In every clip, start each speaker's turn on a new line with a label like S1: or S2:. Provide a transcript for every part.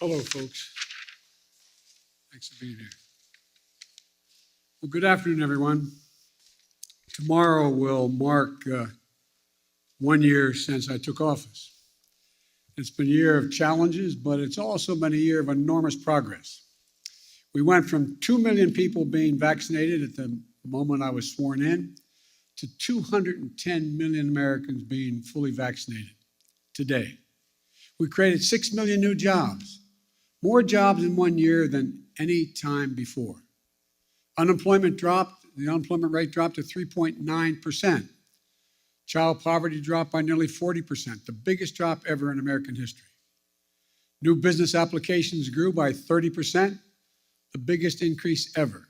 S1: Hello, folks. Thanks for being here. Well, good afternoon, everyone. Tomorrow will mark 1 year since I took office. It's been a year of challenges, but it's also been a year of enormous progress. We went from 2 million people being vaccinated at the moment I was sworn in to 210 million Americans being fully vaccinated today. We created 6 million new jobs, more jobs in 1 year than any time before. The unemployment rate dropped to 3.9%. Child poverty dropped by nearly 40%, the biggest drop ever in American history. New business applications grew by 30%, the biggest increase ever.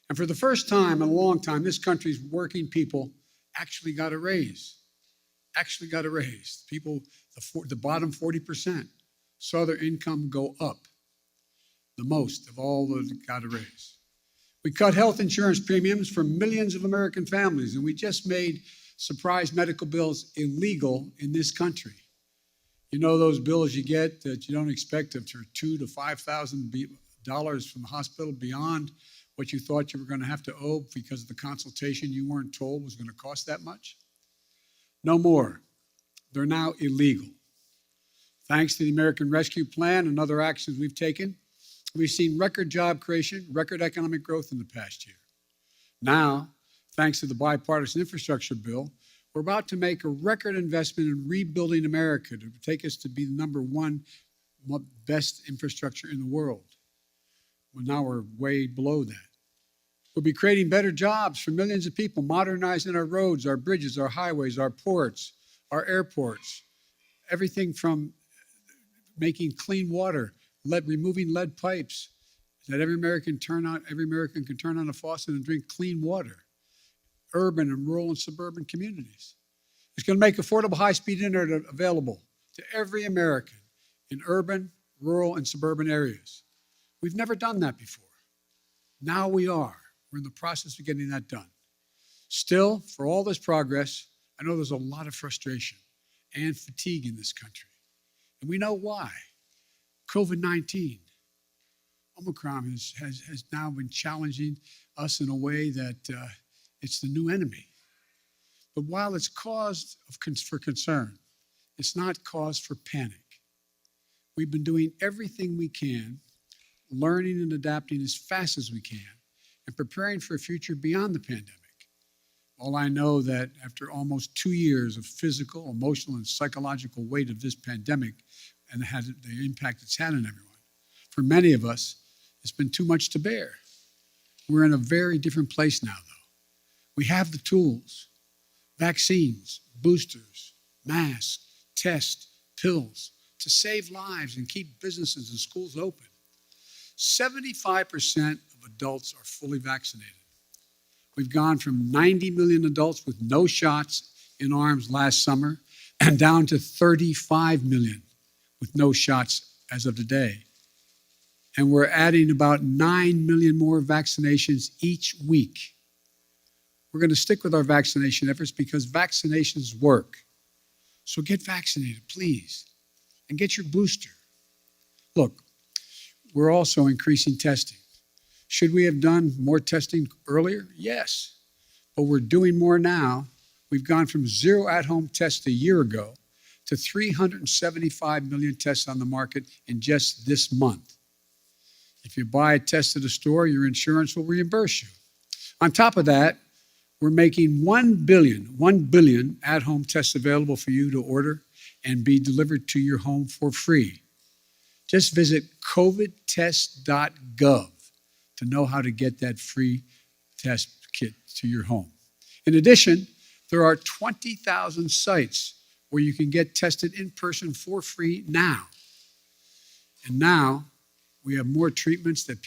S1: And for the first time in a long time, this country's working people actually got a raise. People, the bottom 40%, saw their income go up, the most of all those that got a raise. We cut health insurance premiums for millions of American families, and we just made surprise medical bills illegal in this country. You know those bills you get that you don't expect of $2,000 to $5,000 from the hospital beyond what you thought you were going to have to owe because of the consultation you weren't told was going to cost that much? No more. They're now illegal. Thanks to the American Rescue Plan and other actions we've taken, we've seen record job creation, record economic growth in the past year. Now, thanks to the bipartisan infrastructure bill, we're about to make a record investment in rebuilding America to take us to be the number one best infrastructure in the world. Well, now we're way below that. We'll be creating better jobs for millions of people, modernizing our roads, our bridges, our highways, our ports, our airports, everything from making clean water, removing lead pipes, that every American can turn on a faucet and drink clean water, urban and rural and suburban communities. It's going to make affordable high-speed internet available to every American in urban, rural, and suburban areas. We've never done that before. Now we are. We're in the process of getting that done. Still, for all this progress, I know there's a lot of frustration and fatigue in this country. And we know why. COVID-19, Omicron has now been challenging us in a way that it's the new enemy. But while it's cause for concern, it's not cause for panic. We've been doing everything we can, learning and adapting as fast as we can, and preparing for a future beyond the pandemic. All I know that after almost 2 years of physical, emotional, and psychological weight of this pandemic and the impact it's had on everyone, for many of us, it's been too much to bear. We're in a very different place now, though. We have the tools, vaccines, boosters, masks, tests, pills, to save lives and keep businesses and schools open. 75% of adults are fully vaccinated. We've gone from 90 million adults with no shots in arms last summer and down to 35 million with no shots as of today. And we're adding about 9 million more vaccinations each week. We're going to stick with our vaccination efforts because vaccinations work. So get vaccinated, please, and get your booster. Look, we're also increasing testing. Should we have done more testing earlier? Yes, but we're doing more now. We've gone from 0 at-home tests a year ago to 375 million tests on the market in just this month. If you buy a test at a store, your insurance will reimburse you. On top of that, we're making 1 billion at-home tests available for you to order and be delivered to your home for free. Just visit covidtest.gov to know how to get that free test kit to your home. In addition, there are 20,000 sites where you can get tested in person for free now. And now we have more treatments that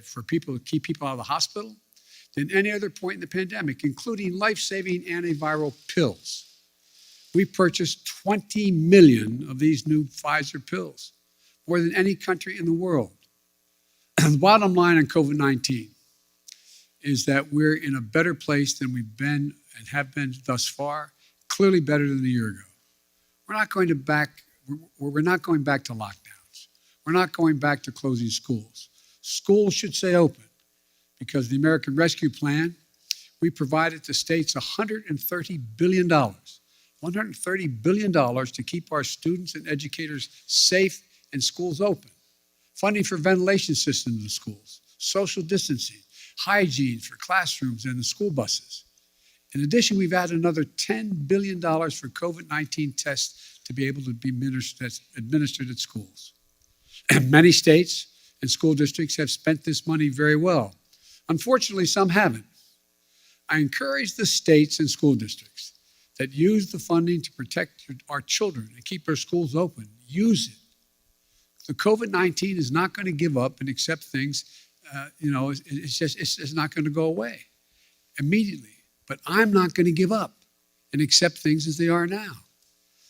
S1: for people to keep people out of the hospital than any other point in the pandemic, including life-saving antiviral pills. We purchased 20 million of these new Pfizer pills, more than any country in the world. The bottom line on COVID-19 is that we're in a better place than we've been and have been thus far, clearly better than a year ago. We're We're not going back to lockdowns. We're not going back to closing schools. Schools should stay open because the American Rescue Plan, we provided to states $130 billion. $130 billion to keep our students and educators safe and schools open. Funding for ventilation systems in schools, social distancing, hygiene for classrooms and the school buses. In addition, we've added another $10 billion for COVID-19 tests to be able to be administered at schools. And many states and school districts have spent this money very well. Unfortunately, some haven't. I encourage the states and school districts that use the funding to protect our children and keep our schools open. Use it. The COVID-19 is not going to give up and accept things. It's not going to go away immediately. But I'm not going to give up and accept things as they are now.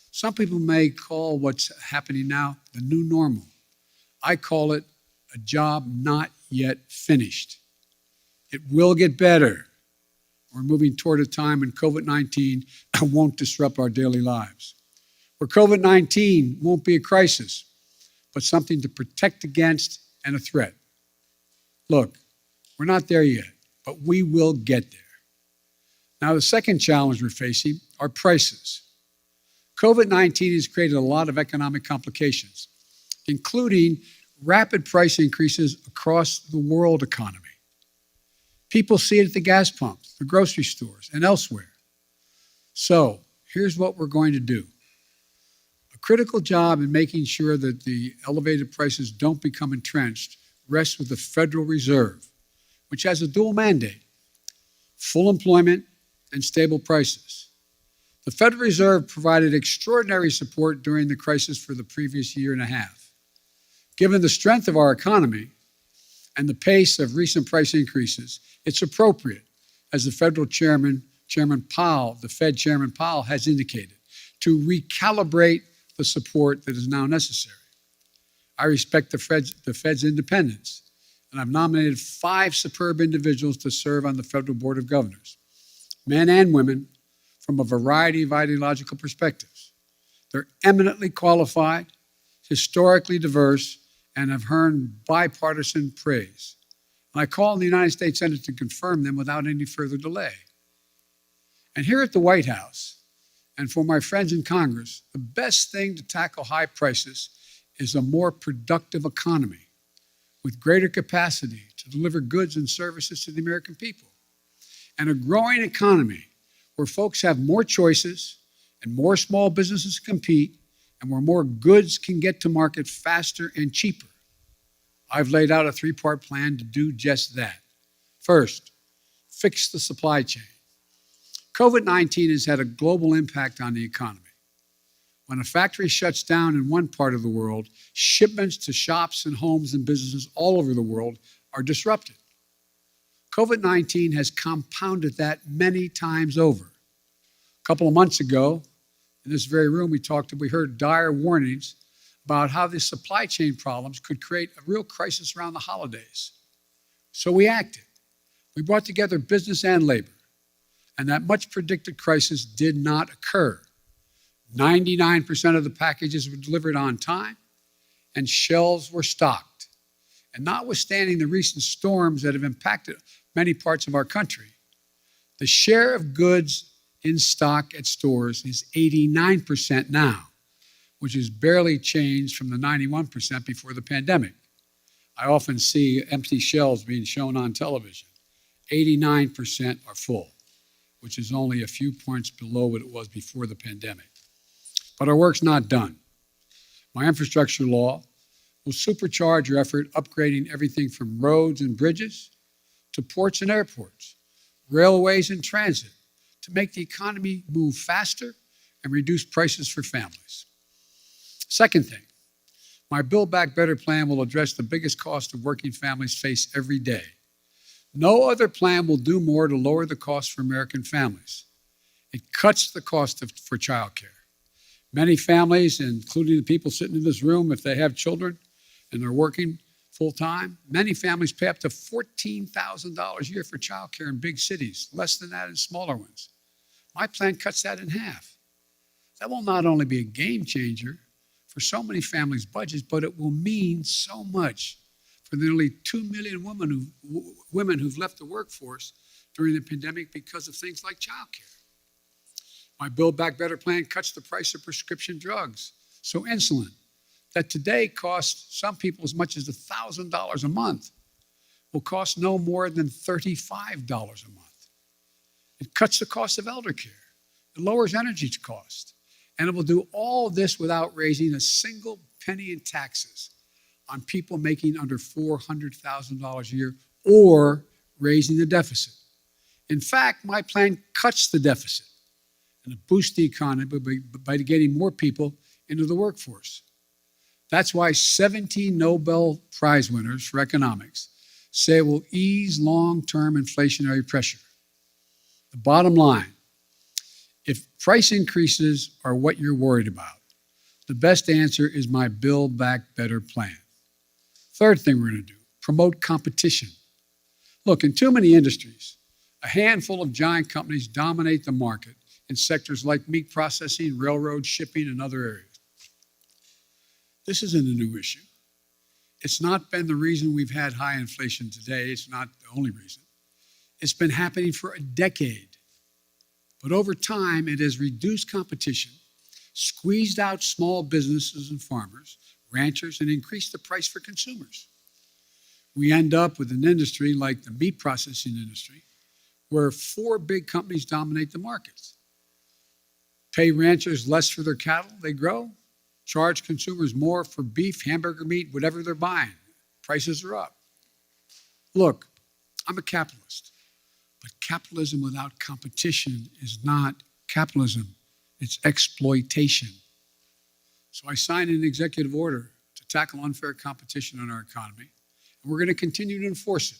S1: Some people may call what's happening now the new normal. I call it a job not yet finished. It will get better. We're moving toward a time when COVID-19 won't disrupt our daily lives, where COVID-19 won't be a crisis, but something to protect against and a threat. Look, we're not there yet, but we will get there. Now, the second challenge we're facing are prices. COVID-19 has created a lot of economic complications, including rapid price increases across the world economy. People see it at the gas pumps, the grocery stores, and elsewhere. So here's what we're going to do. A critical job in making sure that the elevated prices don't become entrenched rests with the Federal Reserve, which has a dual mandate: full employment and stable prices. The Federal Reserve provided extraordinary support during the crisis for the previous year and a half. Given the strength of our economy and the pace of recent price increases, it's appropriate, as the Federal Chairman Powell, the Fed Chairman Powell has indicated, to recalibrate the support that is now necessary. I respect the Fed's independence, and I've nominated 5 superb individuals to serve on the Federal Board of Governors, men and women from a variety of ideological perspectives. They're eminently qualified, historically diverse, and have earned bipartisan praise. And I call on the United States Senate to confirm them without any further delay. And here at the White House, and for my friends in Congress, the best thing to tackle high prices is a more productive economy with greater capacity to deliver goods and services to the American people. And a growing economy where folks have more choices and more small businesses compete, and where more goods can get to market faster and cheaper. I've laid out a 3-part plan to do just that. First, fix the supply chain. COVID-19 has had a global impact on the economy. When a factory shuts down in one part of the world, shipments to shops and homes and businesses all over the world are disrupted. COVID-19 has compounded that many times over. A couple of months ago, in this very room, we heard dire warnings about how the supply chain problems could create a real crisis around the holidays. So we acted. We brought together business and labor, and that much predicted crisis did not occur. 99% of the packages were delivered on time, and shelves were stocked. And notwithstanding the recent storms that have impacted many parts of our country, the share of goods in stock at stores is 89% now, which has barely changed from the 91% before the pandemic. I often see empty shelves being shown on television. 89% are full, which is only a few points below what it was before the pandemic. But our work's not done. My infrastructure law will supercharge your effort upgrading everything from roads and bridges to ports and airports, railways and transit, to make the economy move faster and reduce prices for families. Second thing, my Build Back Better plan will address the biggest cost of working families face every day. No other plan will do more to lower the cost for American families. It cuts the cost for childcare. Many families, including the people sitting in this room, if they have children and they're working full-time, many families pay up to $14,000 a year for childcare in big cities, less than that in smaller ones. My plan cuts that in half. That will not only be a game changer for so many families' budgets, but it will mean so much for the nearly 2 million women who've left the workforce during the pandemic because of things like childcare. My Build Back Better plan cuts the price of prescription drugs. So insulin, that today costs some people as much as $1,000 a month, will cost no more than $35 a month. It cuts the cost of elder care. It lowers energy costs. And it will do all of this without raising a single penny in taxes on people making under $400,000 a year or raising the deficit. In fact, my plan cuts the deficit and it boosts the economy by getting more people into the workforce. That's why 17 Nobel Prize winners for economics say it will ease long-term inflationary pressure. The bottom line, if price increases are what you're worried about, the best answer is my Build Back Better plan. Third thing we're going to do, promote competition. Look, in too many industries, a handful of giant companies dominate the market in sectors like meat processing, railroad, shipping, and other areas. This isn't a new issue. It's not been the reason we've had high inflation today. It's not the only reason. It's been happening for a decade. But over time, it has reduced competition, squeezed out small businesses and farmers, ranchers, and increased the price for consumers. We end up with an industry like the meat processing industry, where 4 big companies dominate the markets. Pay ranchers less for their cattle they grow, charge consumers more for beef, hamburger meat, whatever they're buying. Prices are up. Look, I'm a capitalist, but capitalism without competition is not capitalism, it's exploitation. So I signed an executive order to tackle unfair competition in our economy, and we're going to continue to enforce it,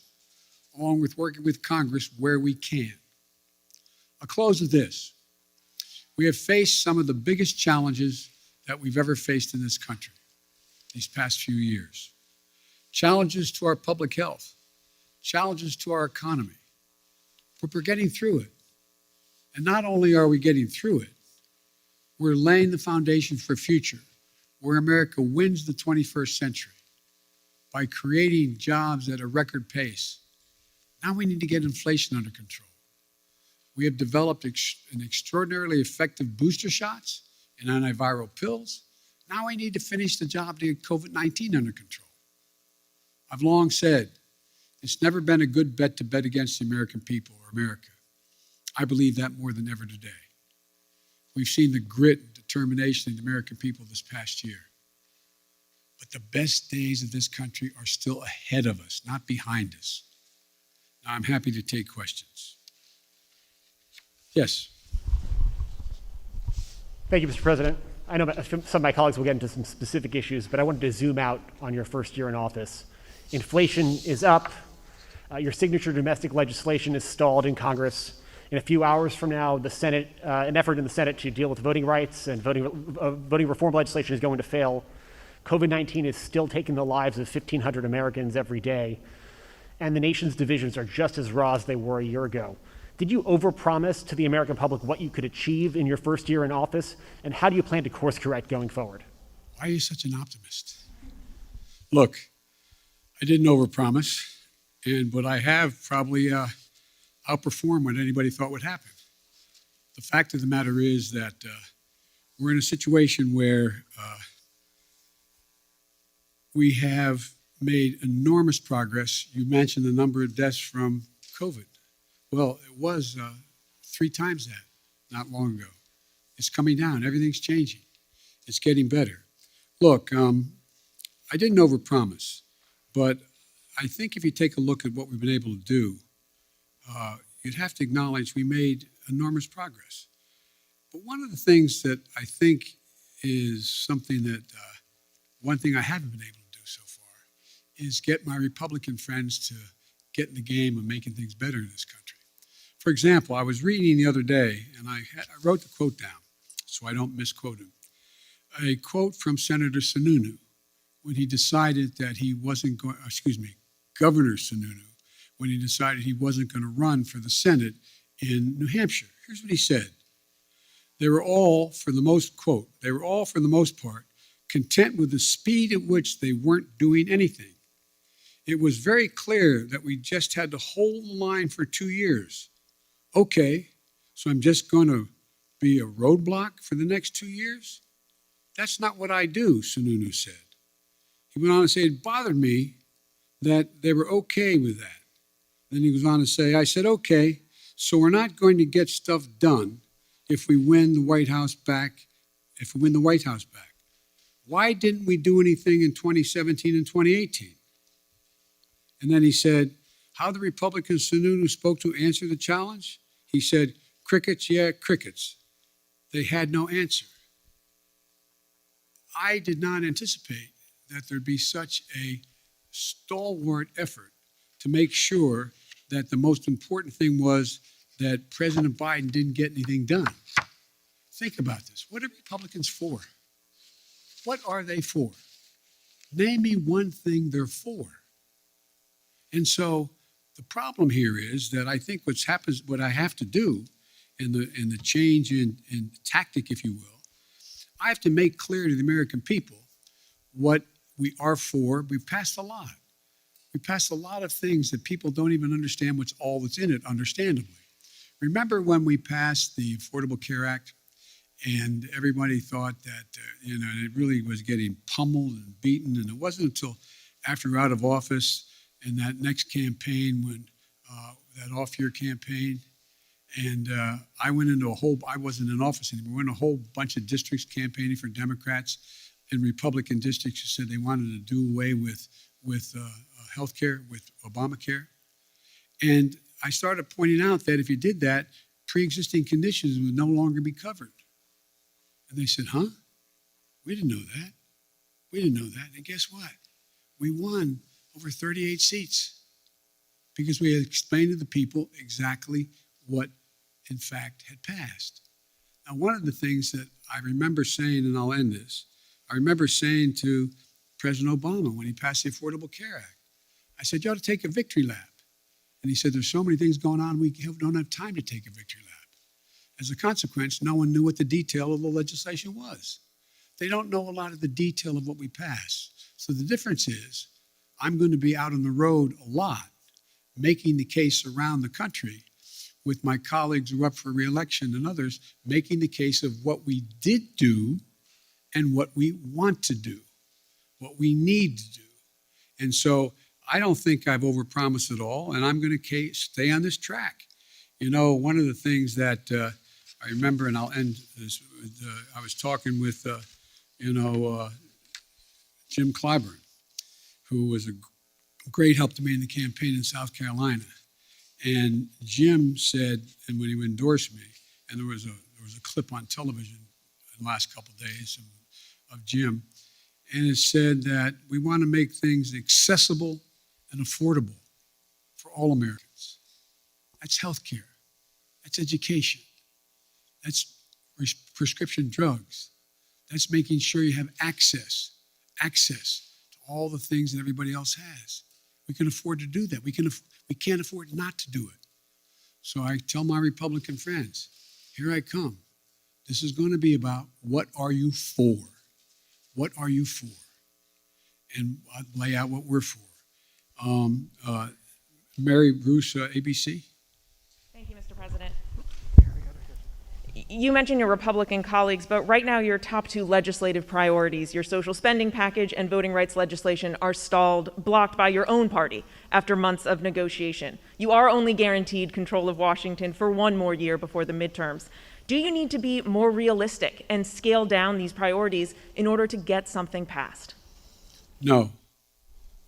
S1: along with working with Congress where we can. I'll close with this. We have faced some of the biggest challenges that we've ever faced in this country these past few years. Challenges to our public health, challenges to our economy. But we're getting through it. And not only are we getting through it, we're laying the foundation for a future where America wins the 21st century by creating jobs at a record pace. Now we need to get inflation under control. We have developed an extraordinarily effective booster shots and antiviral pills. Now we need to finish the job to get COVID-19 under control. I've long said, it's never been a good bet to bet against the American people or America. I believe that more than ever today. We've seen the grit and determination of the American people this past year. But the best days of this country are still ahead of us, not behind us. Now, I'm happy to take questions. Yes.
S2: Thank you, Mr. President. I know some of my colleagues will get into some specific issues, but I wanted to zoom out on your first year in office. Inflation is up. Your signature domestic legislation is stalled in Congress. In a few hours from now, the Senate, an effort in the Senate to deal with voting rights and voting reform legislation is going to fail. COVID-19 is still taking the lives of 1,500 Americans every day, and the nation's divisions are just as raw as they were a year ago. Did you overpromise to the American public what you could achieve in your first year in office, and how do you plan to course correct going forward?
S1: Why are you such an optimist? Look, I didn't overpromise, but I have probably outperformed what anybody thought would happen. The fact of the matter is that we're in a situation where we have made enormous progress. You mentioned the number of deaths from COVID. Well, it was 3 times that not long ago. It's coming down. Everything's changing. It's getting better. Look, I didn't overpromise, but I think if you take a look at what we've been able to do, you'd have to acknowledge we made enormous progress. But one of the things that I think is something that, one thing I haven't been able to do so far is get my Republican friends to get in the game of making things better in this country. For example, I was reading the other day, and I wrote the quote down so I don't misquote him. A quote from Senator Sununu when he decided that he wasn't going, Governor Sununu, when he decided he wasn't going to run for the Senate in New Hampshire. Here's what he said. They were all, for the most part, content with the speed at which they weren't doing anything. It was very clear that we just had to hold the line for 2 years. Okay, so I'm just going to be a roadblock for the next 2 years? That's not what I do, Sununu said. He went on to say it bothered me that they were okay with that. Then he goes on to say, I said, okay, so we're not going to get stuff done if we win the White House back, Why didn't we do anything in 2017 and 2018? And then he said, how the Republicans Sununu spoke to answer the challenge? He said, crickets, yeah, crickets. They had no answer. I did not anticipate that there'd be such a stalwart effort to make sure that the most important thing was that President Biden didn't get anything done. Think about this. What are Republicans for? What are they for? Name me one thing they're for. And so the problem here is that I think what I have to do in the change in tactic, if you will, I have to make clear to the American people what we are for. We've passed a lot. We passed a lot of things that people don't even understand what's all that's in it, understandably. Remember when we passed the Affordable Care Act and everybody thought that, it really was getting pummeled and beaten. And it wasn't until after we were out of office in that next campaign, when that off-year campaign, and I wasn't in office anymore. We went in a whole bunch of districts campaigning for Democrats and Republican districts who said they wanted to do away with health care, with Obamacare. And I started pointing out that if you did that, pre-existing conditions would no longer be covered. And they said, huh? We didn't know that. We didn't know that. And guess what? We won over 38 seats because we had explained to the people exactly what, in fact, had passed. Now, one of the things that I remember saying, and I'll end this, I remember saying to President Obama when he passed the Affordable Care Act, I said, you ought to take a victory lap. And he said, there's so many things going on, we don't have time to take a victory lap. As a consequence, no one knew what the detail of the legislation was. They don't know a lot of the detail of what we passed. So the difference is, I'm going to be out on the road a lot, making the case around the country with my colleagues who are up for re-election and others, making the case of what we did do and what we want to do, what we need to do. And so I don't think I've overpromised at all, and I'm going to stay on this track. One of the things that I remember, and I'll end this, I was talking with, Jim Clyburn, who was a great help to me in the campaign in South Carolina. And Jim said, and when he endorsed me, and there was a clip on television in the last couple of days of Jim, and it said that we want to make things accessible and affordable for all Americans. That's healthcare. That's education. That's prescription drugs. That's making sure you have access to all the things that everybody else has. We can afford to do that. We can't afford not to do it. So I tell my Republican friends, here I come. This is going to be about what are you for? What are you for? And I'll lay out what we're for. Mary Bruce, ABC.
S3: Thank you, Mr. President. You mentioned your Republican colleagues, but right now your top two legislative priorities, your social spending package and voting rights legislation, are stalled, blocked by your own party after months of negotiation. You are only guaranteed control of Washington for one more year before the midterms. Do you need to be more realistic and scale down these priorities in order to get something passed?
S1: No,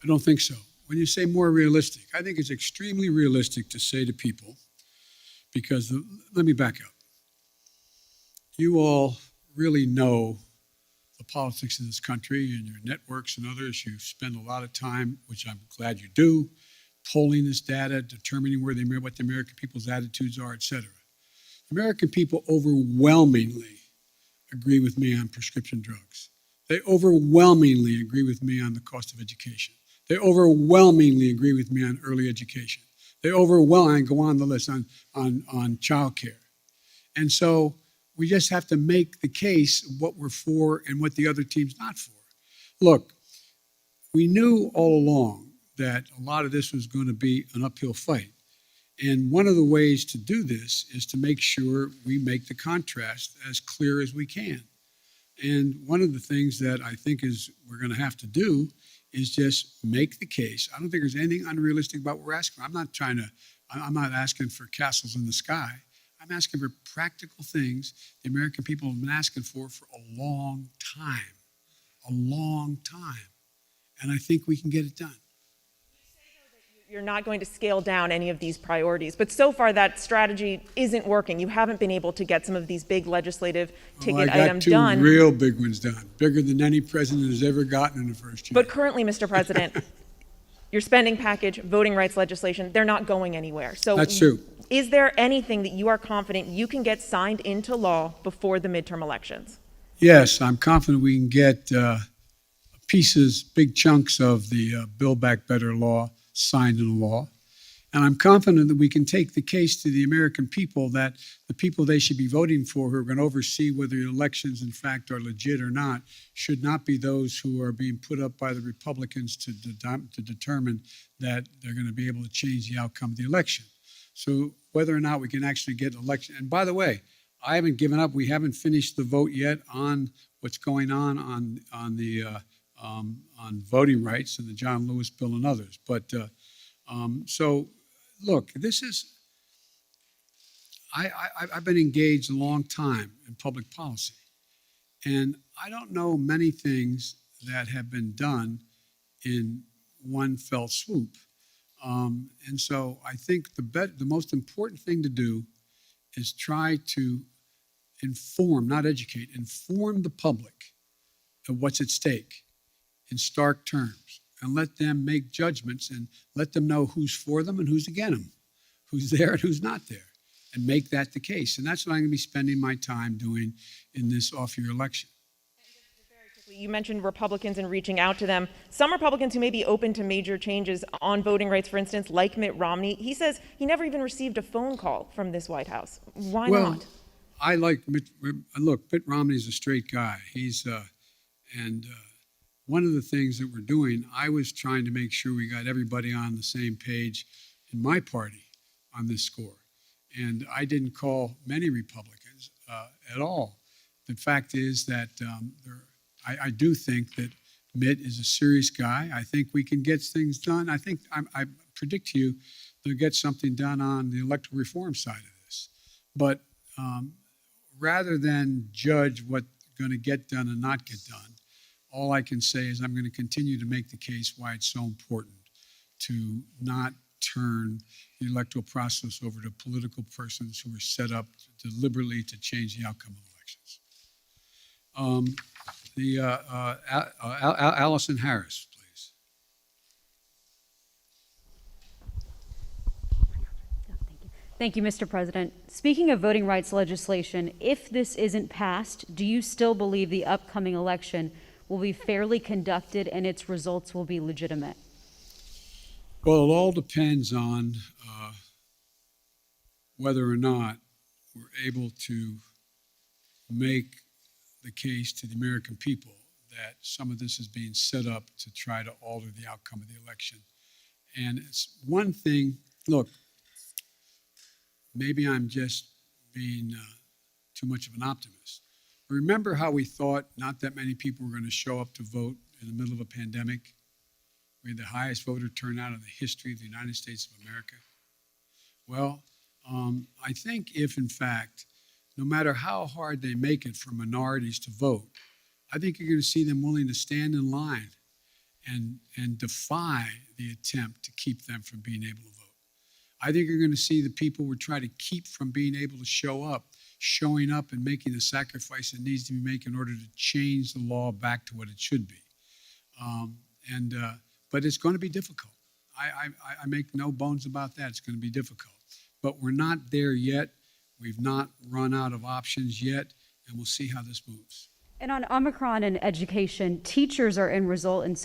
S1: I don't think so. When you say more realistic, I think it's extremely realistic to say to people, because let me back up. You all really know the politics of this country and your networks and others. You spend a lot of time, which I'm glad you do, polling this data, determining what the American people's attitudes are, et cetera. American people overwhelmingly agree with me on prescription drugs. They overwhelmingly agree with me on the cost of education. They overwhelmingly agree with me on early education. They overwhelmingly go on the list on child care. And so we just have to make the case of what we're for and what the other team's not for. look, we knew all along that a lot of this was going to be an uphill fight. And one of the ways to do this is to make sure we make the contrast as clear as we can. And one of the things that I think is we're going to have to do is just make the case. I don't think there's anything unrealistic about what we're asking. I'm not asking for castles in the sky. I'm asking for practical things the American people have been asking for a long time, And I think we can get it done.
S3: You're not going to scale down any of these priorities, but so far that strategy isn't working. You haven't been able to get some of these big legislative ticket items done.
S1: I got two real big ones done, bigger than any president has ever gotten in the first year.
S3: But currently, Mr. President, your spending package, voting rights legislation, they're not going anywhere. So
S1: that's true.
S3: Is there anything that you are confident you can get signed into law before the midterm elections?
S1: Yes, I'm confident we can get pieces, big chunks of the Build Back Better law signed into law. And I'm confident that we can take the case to the American people that the people they should be voting for who are going to oversee whether the elections in fact are legit or not should not be those who are being put up by the Republicans to determine that they're going to be able to change the outcome of the election. So whether or not we can actually get election, and by the way, I haven't given up. We haven't finished the vote yet on what's going on voting rights and the John Lewis bill and others. But so, look, this is. I've been engaged a long time in public policy, and I don't know many things that have been done in one fell swoop. And so I think the most important thing to do is try to inform, not educate, inform the public of what's at stake in stark terms, and let them make judgments and let them know who's for them and who's against them, who's there and who's not there, and make that the case. And that's what I'm going to be spending my time doing in this off-year election.
S3: You mentioned Republicans and reaching out to them. Some Republicans who may be open to major changes on voting rights, for instance, like Mitt Romney, he says he never even received a phone call from this White House. Why not?
S1: I like Mitt. Look, Mitt Romney's a straight guy. One of the things that we're doing, I was trying to make sure we got everybody on the same page in my party on this score. And I didn't call many Republicans at all. The fact is that I do think that Mitt is a serious guy. I think we can get things done. I think I predict to you they'll get something done on the electoral reform side of this. But rather than judge what's going to get done and not get done, all I can say is I'm going to continue to make the case why it's so important to not turn the electoral process over to political persons who are set up deliberately to change the outcome of elections. Allison Harris, please.
S4: Thank you, Mr. President. Speaking of voting rights legislation, if this isn't passed, do you still believe the upcoming election will be fairly conducted and its results will be legitimate?
S1: Well, it all depends on whether or not we're able to make the case to the American people that some of this is being set up to try to alter the outcome of the election. And it's one thing, look, maybe I'm just being too much of an optimist. Remember how we thought not that many people were going to show up to vote in the middle of a pandemic? We had the highest voter turnout in the history of the United States of America. Well, I think if, in fact, no matter how hard they make it for minorities to vote, I think you're going to see them willing to stand in line and defy the attempt to keep them from being able to vote. I think you're going to see the people we're trying to keep from being able to show up, showing up and making the sacrifice that needs to be made in order to change the law back to what it should be. But it's going to be difficult. I make no bones about that. It's going to be difficult. But we're not there yet. We've not run out of options yet, and we'll see how this moves.
S4: And on Omicron and education, teachers are in revolt in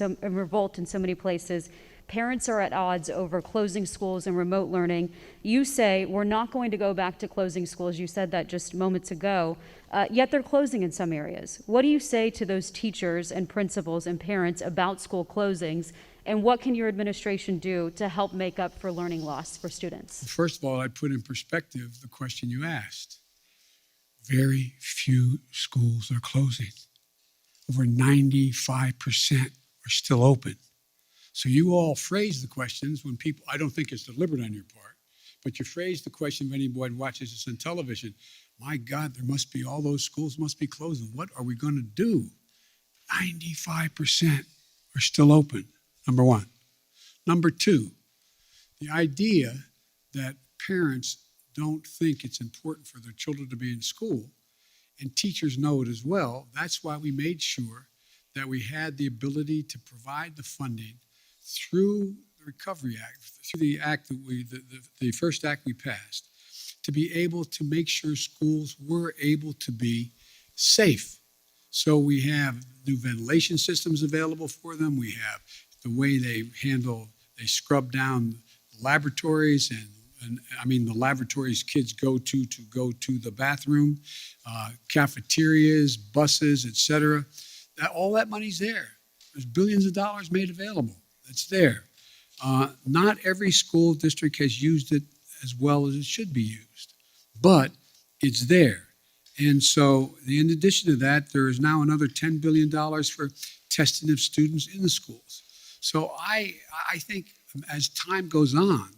S4: so many places Parents are at odds over closing schools and remote learning. You say we're not going to go back to closing schools. You said that just moments ago, yet they're closing in some areas. What do you say to those teachers and principals and parents about school closings, and what can your administration do to help make up for learning loss for students?
S1: First of all, I'd put in perspective the question you asked. Very few schools are closing. Over 95% are still open. So you all phrase the questions when people, I don't think it's deliberate on your part, but you phrase the question if anyone watches this on television. My God, there must be, all those schools must be closing. What are we going to do? 95% are still open, number one. Number two, the idea that parents don't think it's important for their children to be in school, and teachers know it as well. That's why we made sure that we had the ability to provide the funding through the Recovery Act, through the act that the first act we passed, to be able to make sure schools were able to be safe. So we have new ventilation systems available for them. We have the way they scrub down laboratories and I mean the laboratories kids go to the bathroom, cafeterias, buses, etc. All that money's there. There's billions of dollars made available. It's there. Not every school district has used it as well as it should be used, but it's there. And so, in addition to that, there is now another $10 billion for testing of students in the schools. So I think as time goes on,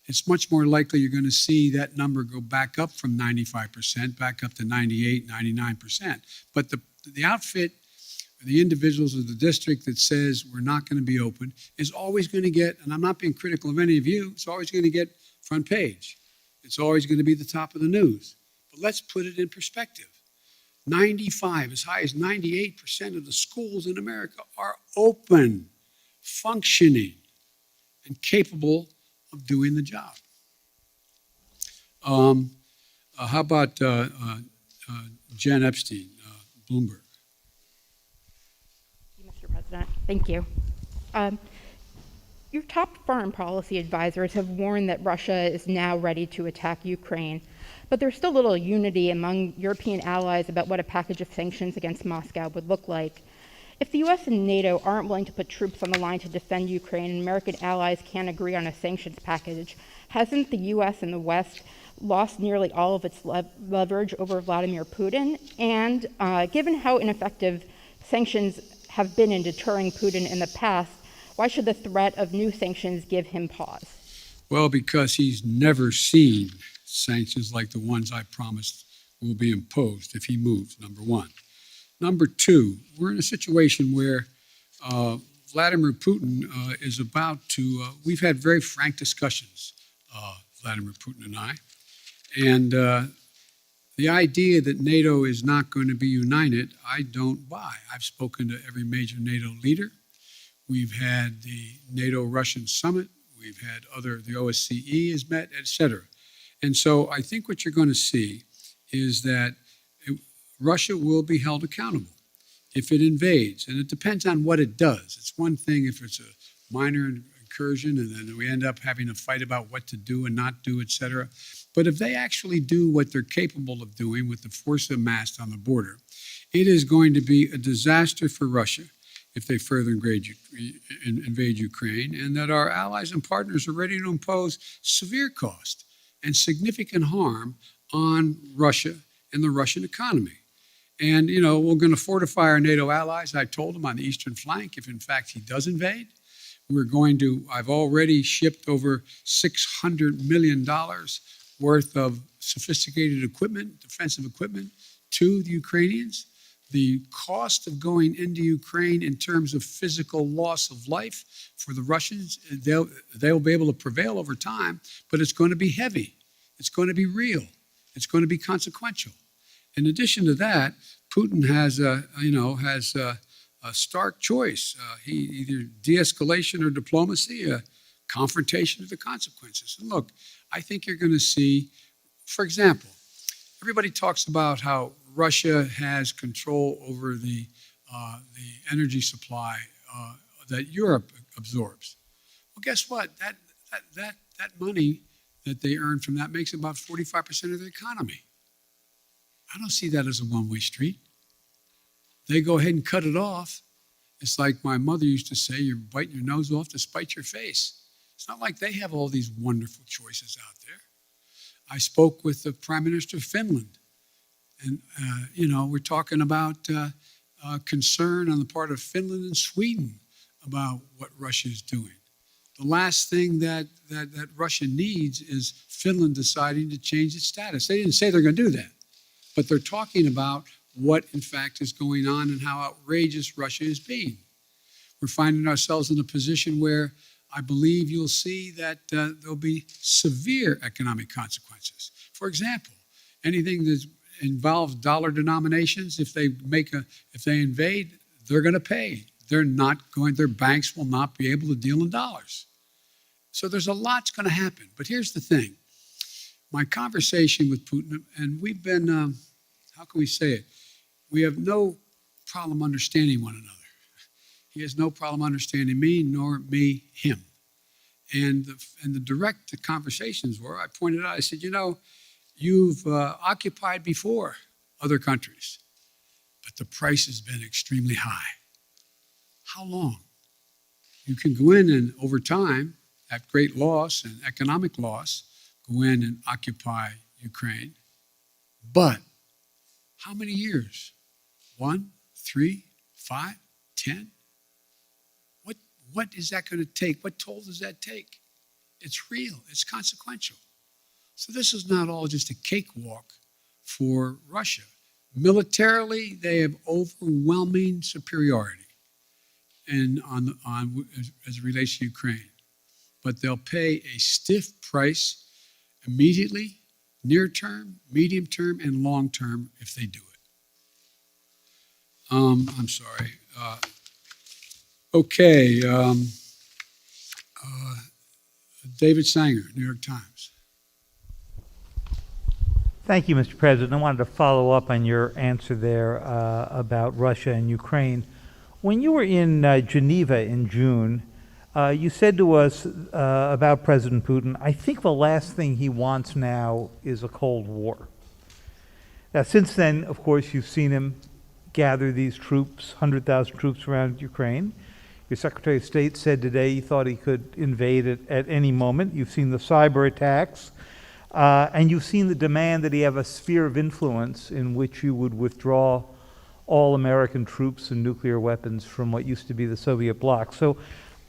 S1: it's much more likely you're going to see that number go back up from 95%, back up to 98, 99%. But the outfit, the individuals of the district that says we're not going to be open is always going to get, and I'm not being critical of any of you, it's always going to get front page. It's always going to be the top of the news. But let's put it in perspective. 95, as high as 98% of the schools in America are open, functioning, and capable of doing the job. How about Jen Epstein, Bloomberg?
S5: Mr. President, thank you. Your top foreign policy advisors have warned that Russia is now ready to attack Ukraine, but there's still little unity among European allies about what a package of sanctions against Moscow would look like. If the US and NATO aren't willing to put troops on the line to defend Ukraine and American allies can't agree on a sanctions package, hasn't the US and the West lost nearly all of its leverage over Vladimir Putin? And given how ineffective sanctions have been in deterring Putin in the past, why should the threat of new sanctions give him pause?
S1: Well, because he's never seen sanctions like the ones I promised will be imposed if he moves, number one. Number two, we're in a situation where Vladimir Putin is about to, we've had very frank discussions, Vladimir Putin and I, and the idea that NATO is not going to be united, I don't buy. I've spoken to every major NATO leader. We've had the NATO-Russian summit. We've had the OSCE has met, et cetera. And so I think what you're going to see is that Russia will be held accountable if it invades. And it depends on what it does. It's one thing if it's a minor incursion and then we end up having a fight about what to do and not do, et cetera. But if they actually do what they're capable of doing with the force amassed on the border, it is going to be a disaster for Russia if they further invade Ukraine, and that our allies and partners are ready to impose severe cost and significant harm on Russia and the Russian economy. And, you know, we're going to fortify our NATO allies, I told them, on the eastern flank if, in fact, he does invade. I've already shipped over $600 million worth of sophisticated equipment, defensive equipment, to the Ukrainians. The cost of going into Ukraine in terms of physical loss of life for the Russians, they'll be able to prevail over time, but it's going to be heavy. It's going to be real. It's going to be consequential. In addition to that, Putin has a stark choice. Either de-escalation or diplomacy, a confrontation of the consequences. And look, I think you're going to see, for example, everybody talks about how Russia has control over the energy supply that Europe absorbs. Well, guess what? That money that they earn from that makes about 45% of their economy. I don't see that as a one-way street. They go ahead and cut it off. It's like my mother used to say, you're biting your nose off to spite your face. It's not like they have all these wonderful choices out there. I spoke with the Prime Minister of Finland, and, we're talking about concern on the part of Finland and Sweden about what Russia is doing. The last thing that Russia needs is Finland deciding to change its status. They didn't say they're going to do that, but they're talking about what, in fact, is going on and how outrageous Russia is being. We're finding ourselves in a position where I believe you'll see that there'll be severe economic consequences. For example, anything that involves dollar denominations, if they invade, they're going to pay. Their banks will not be able to deal in dollars. So there's a lot's going to happen. But here's the thing. My conversation with Putin, and we've been, how can we say it? We have no problem understanding one another. He has no problem understanding me, nor me him. And the direct conversations were, I pointed out, I said, you've occupied before other countries, but the price has been extremely high. How long? You can go in and over time, at great loss and economic loss, go in and occupy Ukraine. But how many years? 1, 3, 5, 10? What is that going to take? What toll does that take? It's real. It's consequential. So this is not all just a cakewalk for Russia. Militarily, they have overwhelming superiority as it relates to Ukraine. But they'll pay a stiff price immediately, near term, medium term, and long term if they do it. I'm sorry. Okay. David Sanger, New York Times.
S6: Thank you, Mr. President. I wanted to follow up on your answer there about Russia and Ukraine. When you were in Geneva in June, you said to us about President Putin, I think the last thing he wants now is a Cold War. Now, since then, of course, you've seen him gather these troops, 100,000 troops around Ukraine. Your Secretary of State said today he thought he could invade it at any moment. You've seen the cyber attacks, and you've seen the demand that he have a sphere of influence in which you would withdraw all American troops and nuclear weapons from what used to be the Soviet bloc. So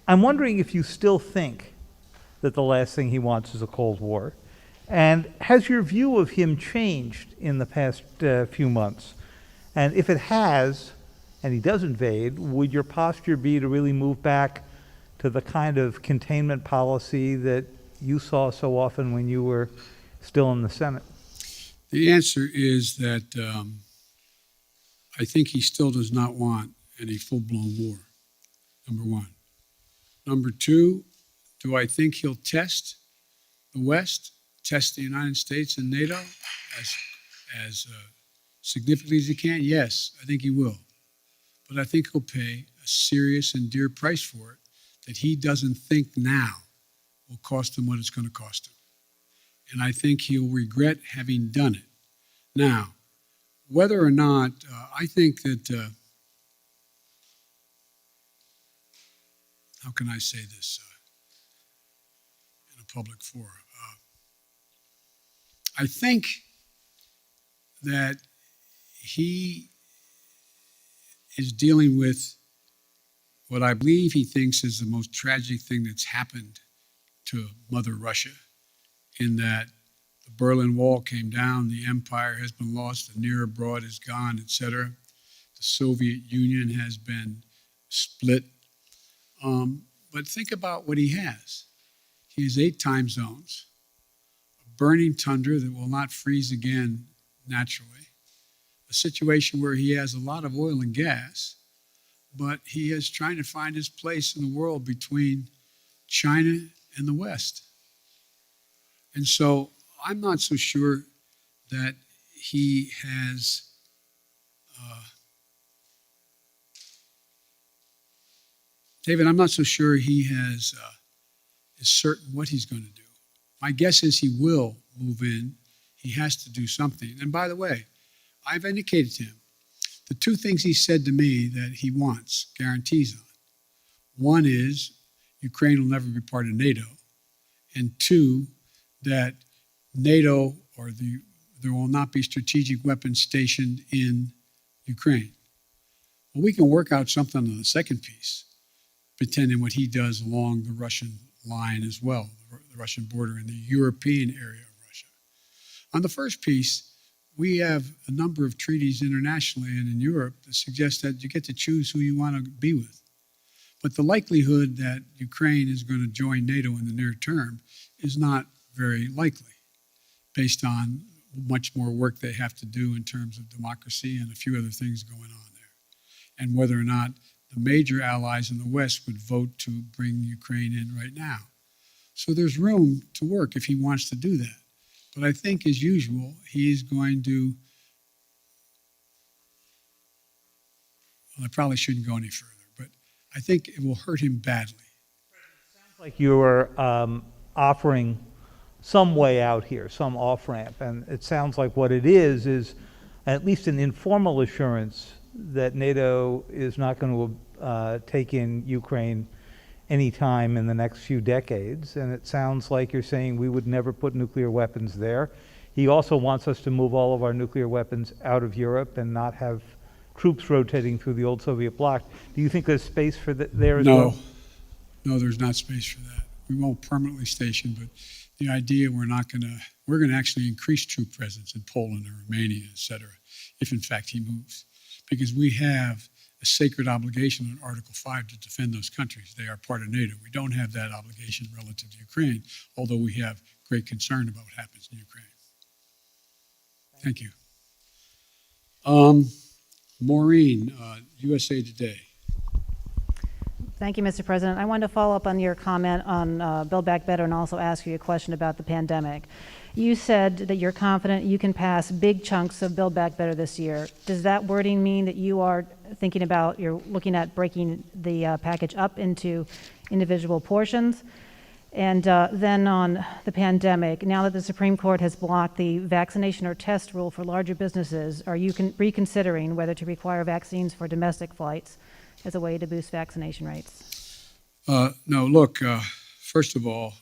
S6: I'm wondering if you still think that the last thing he wants is a Cold War. And has your view of him changed in the past few months? And if it has, and he does invade, would your posture be to really move back to the kind of containment policy that you saw so often when you were still in the Senate?
S1: The answer is that I think he still does not want any full-blown war, number one. Number two, do I think he'll test the West, test the United States and NATO as significantly as he can? Yes, I think he will. But I think he'll pay a serious and dear price for it that he doesn't think now will cost him what it's going to cost him. And I think he'll regret having done it. Now, whether or not, I think that, how can I say this in a public forum? I think that he is dealing with what I believe he thinks is the most tragic thing that's happened to Mother Russia, in that the Berlin Wall came down, the empire has been lost, the near abroad is gone, etc. The Soviet Union has been split. But think about what he has. He has 8 time zones, a burning tundra that will not freeze again naturally, a situation where he has a lot of oil and gas, but he is trying to find his place in the world between China and the West. And so I'm not so sure that he has David, I'm not so sure he has is certain what he's going to do. My guess is he will move in. He has to do something. And by the way, I've indicated to him the two things he said to me that he wants guarantees on. One is Ukraine will never be part of NATO. And two, that NATO there will not be strategic weapons stationed in Ukraine. Well, we can work out something on the second piece, pretending what he does along the Russian line as well, the Russian border in the European area of Russia. On the first piece, we have a number of treaties internationally and in Europe that suggest that you get to choose who you want to be with. But the likelihood that Ukraine is going to join NATO in the near term is not very likely, based on much more work they have to do in terms of democracy and a few other things going on there, and whether or not the major allies in the West would vote to bring Ukraine in right now. So there's room to work if he wants to do that. But I think, as usual, he's going to, well, I probably shouldn't go any further, but I think it will hurt him badly.
S6: Like you were offering some way out here, some off-ramp, and it sounds like what it is at least an informal assurance that NATO is not going to take in Ukraine anytime in the next few decades, and it sounds like you're saying we would never put nuclear weapons there. He also wants us to move all of our nuclear weapons out of Europe and not have troops rotating through the old Soviet bloc. Do you think there's space for there as well?
S1: No, there's not space for that. We won't permanently station, but the idea we're going to actually increase troop presence in Poland or Romania, et cetera, if in fact he moves. Because we have a sacred obligation in Article 5 to defend those countries. They are part of NATO. We don't have that obligation relative to Ukraine, although we have great concern about what happens in Ukraine. Thank you. Maureen, USA Today.
S7: Thank you, Mr. President. I wanted to follow up on your comment on Build Back Better and also ask you a question about the pandemic. You said that you're confident you can pass big chunks of Build Back Better this year. Does that wording mean that you are thinking about, you're looking at breaking the package up into individual portions? And then on the pandemic, now that the Supreme Court has blocked the vaccination or test rule for larger businesses, are you reconsidering whether to require vaccines for domestic flights as a way to boost vaccination rates?
S1: No, look, first of all,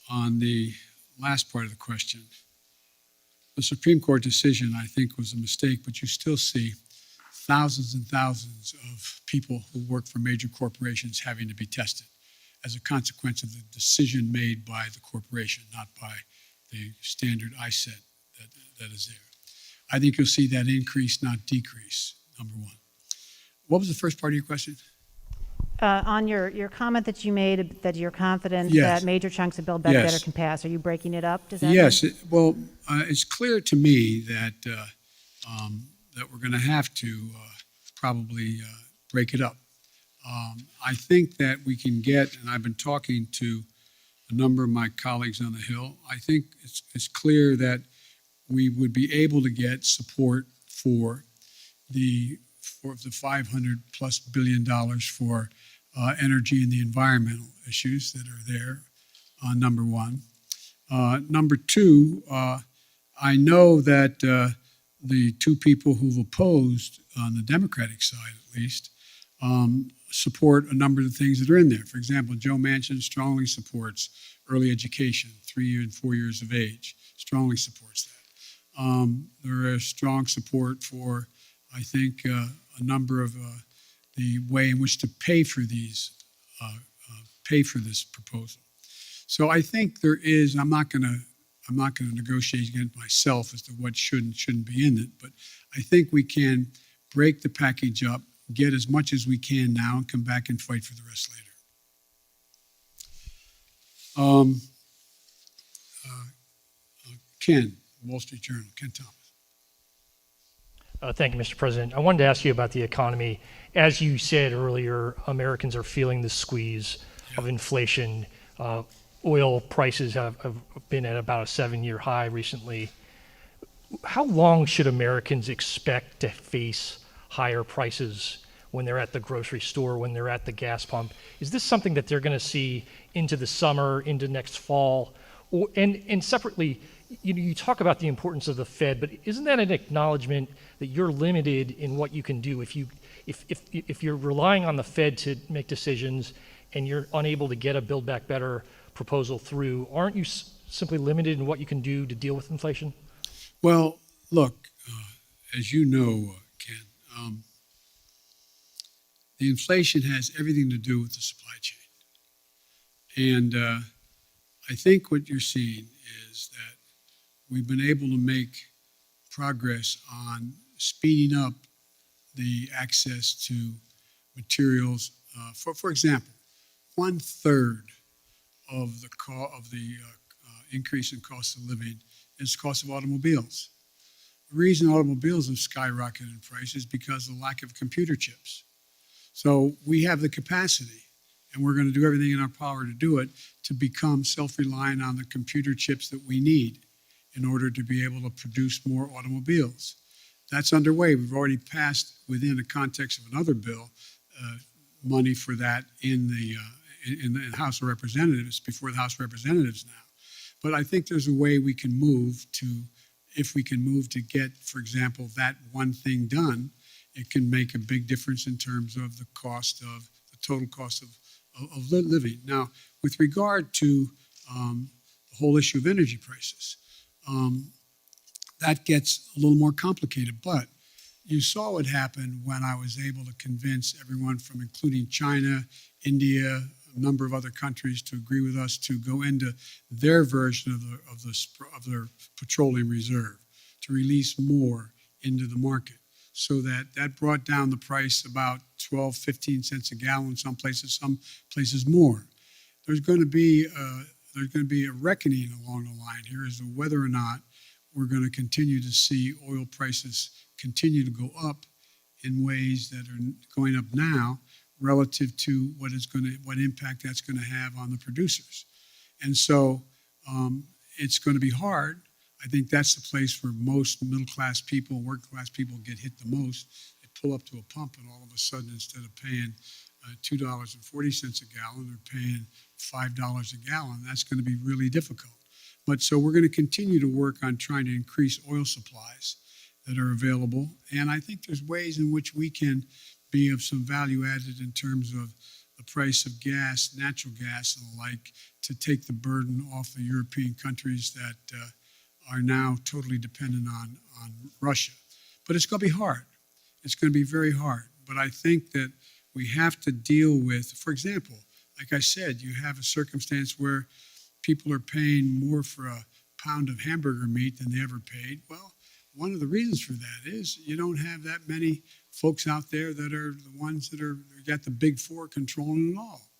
S1: on the last part of the question, the Supreme Court decision, I think, was a mistake, but you still see thousands and thousands of people who work for major corporations having to be tested as a consequence of the decision made by the corporation, not by the standard I set that is there. I think you'll see that increase, not decrease, number one. What was the first part of your question?
S7: On your comment that you made that you're confident
S1: Yes.
S7: that major chunks of Build Back
S1: Yes.
S7: Better can pass, are you breaking it up? Does that
S1: Yes,
S7: mean?
S1: it's clear to me that that we're going to have to probably break it up. I think that we can get, and I've been talking to a number of my colleagues on the Hill, I think it's clear that we would be able to get support for the $500+ billion for energy and the environmental issues that are there, number one. Number two, I know that the two people who've opposed, on the Democratic side at least, support a number of the things that are in there. For example, Joe Manchin strongly supports early education, 3 and 4 years of age, strongly supports that. There is strong support for, I think, a number of the way in which to pay for these, pay for this proposal. So I think there is. I'm not going to negotiate against myself as to what should and shouldn't be in it, but I think we can break the package up, get as much as we can now, and come back and fight for the rest later. Ken, Wall Street Journal, Ken Thomas.
S8: Thank you, Mr. President. I wanted to ask you about the economy. As you said earlier, Americans are feeling the squeeze of inflation. Oil prices have been at about a 7-year high recently. How long should Americans expect to face higher prices when they're at the grocery store, when they're at the gas pump. Is this something that they're going to see into the summer, into next fall? And separately, you talk about the importance of the Fed, but isn't that an acknowledgement that you're limited in what you can do? If you're relying on the Fed to make decisions and you're unable to get a Build Back Better proposal through, aren't you simply limited in what you can do to deal with inflation?
S1: Well, look, as you know, Ken, the inflation has everything to do with the supply chain. And I think what you're seeing is that we've been able to make progress on speeding up the access to materials. For example, 1/3 of the increase in cost of living is the cost of automobiles. The reason automobiles have skyrocketed in price is because of the lack of computer chips. So we have the capacity, and we're going to do everything in our power to do it, to become self-reliant on the computer chips that we need in order to be able to produce more automobiles. That's underway. We've already passed, within the context of another bill, money for that in the House of Representatives, before the House of Representatives now. But I think there's a way we can move to, if we can move to get, for example, that one thing done, it can make a big difference in terms of the total cost of living. Now, with regard to the whole issue of energy prices, that gets a little more complicated. But you saw what happened when I was able to convince everyone, from including China, India, a number of other countries, to agree with us to go into their version of their petroleum reserve, to release more into the market. So that brought down the price about 12, 15 cents a gallon, some places more. There's going to be a reckoning along the line here as to whether or not we're going to continue to see oil prices continue to go up in ways that are going up now relative to what impact that's going to have on the producers. And so it's going to be hard. I think that's the place where most middle-class people, working-class people get hit the most. They pull up to a pump, and all of a sudden, instead of paying $2.40 a gallon, they're paying $5 a gallon. That's going to be really difficult. But so we're going to continue to work on trying to increase oil supplies that are available. And I think there's ways in which we can be of some value added in terms of the price of gas, natural gas and the like, to take the burden off the European countries that are now totally dependent on Russia. But it's going to be hard. It's going to be very hard. But I think that we have to deal with, for example, like I said, you have a circumstance where people are paying more for a pound of hamburger meat than they ever paid. Well, one of the reasons for that is you don't have that many folks out there that are the ones that got the big four controlling it all.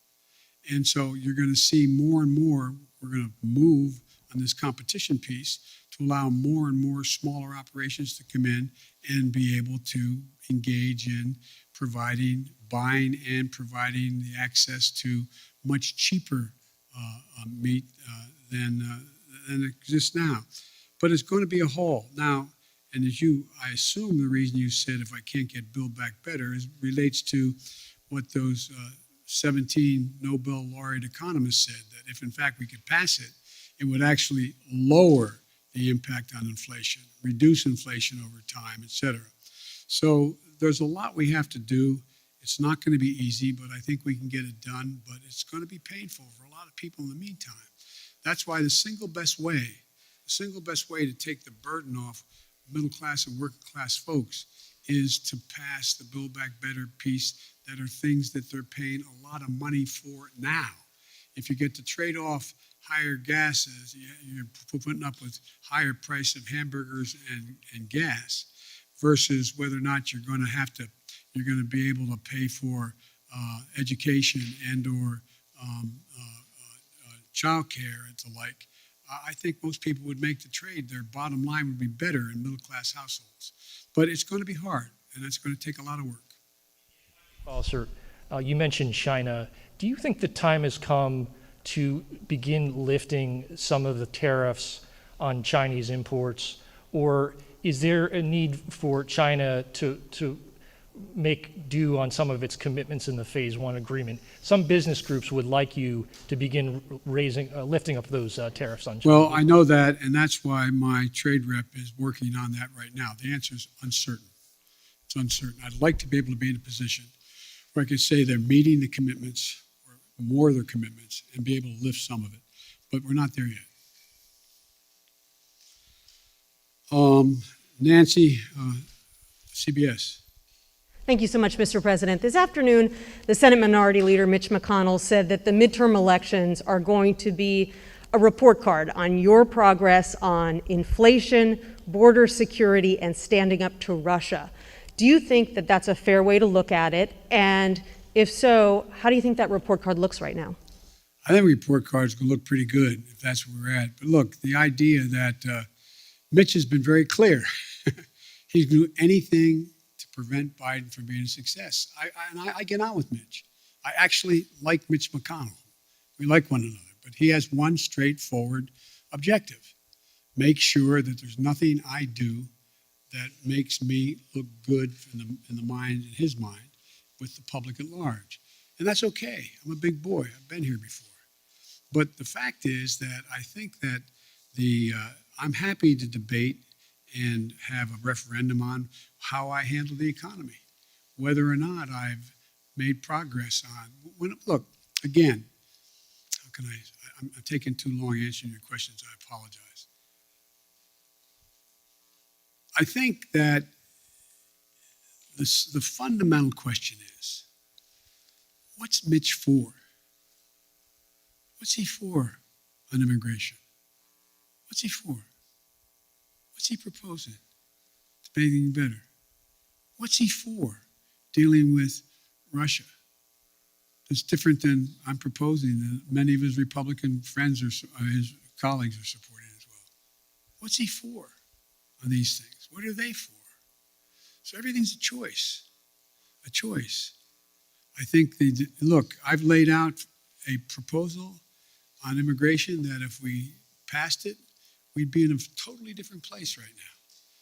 S1: And so you're going to see more and more, we're going to move on this competition piece to allow more and more smaller operations to come in and be able to engage in buying and providing the access to much cheaper meat than exists now. But it's going to be a haul. Now, and I assume the reason you said if I can't get Build Back Better relates to what those 17 Nobel laureate economists said, that if in fact we could pass it, it would actually lower the impact on inflation, reduce inflation over time, et cetera. So there's a lot we have to do. It's not going to be easy, but I think we can get it done. But it's going to be painful for a lot of people in the meantime. That's why the single best way to take the burden off middle class and working class folks is to pass the Build Back Better piece that are things that they're paying a lot of money for now. If you get to trade off higher gases, you're putting up with higher price of hamburgers and gas versus whether or not you're going to be able to pay for education and or child care and the like. I think most people would make the trade. Their bottom line would be better in middle-class households. But it's going to be hard, and it's going to take a lot of work.
S8: Sir, you mentioned China. Do you think the time has come to begin lifting some of the tariffs on Chinese imports? Or is there a need for China to make due on some of its commitments in the Phase 1 agreement. Some business groups would like you to begin lifting up those tariffs on China.
S1: Well, I know that, and that's why my trade rep is working on that right now. The answer is uncertain. It's uncertain. I'd like to be able to be in a position where I could say they're meeting the commitments or more of their commitments and be able to lift some of it, but we're not there yet. Nancy, CBS.
S9: Thank you so much, Mr. President. This afternoon, the Senate Minority Leader Mitch McConnell said that the midterm elections are going to be a report card on your progress on inflation, border security, and standing up to Russia. Do you think that that's a fair way to look at it? And if so, how do you think that report card looks right now?
S1: I think report cards can look pretty good if that's where we're at. But look, the idea that Mitch has been very clear. He's going to do anything to prevent Biden from being a success. I get on with Mitch. I actually like Mitch McConnell. We like one another. But he has one straightforward objective. Make sure that there's nothing I do that makes me look good in his mind, with the public at large. And that's okay. I'm a big boy. I've been here before. But the fact is that I think that I'm happy to debate and have a referendum on how I handle the economy, whether or not I've made progress on. Look, again, how can I'm taking too long answering your questions. I apologize. I think that the fundamental question is, what's Mitch for? What's he for on immigration? What's he for? What's he proposing to make anything better? What's he for dealing with Russia? It's different than I'm proposing that many of his Republican friends or his colleagues are supporting as well. What's he for on these things? What are they for? So everything's a choice, a choice. I think, look, I've laid out a proposal on immigration that if we passed it, we'd be in a totally different place right now.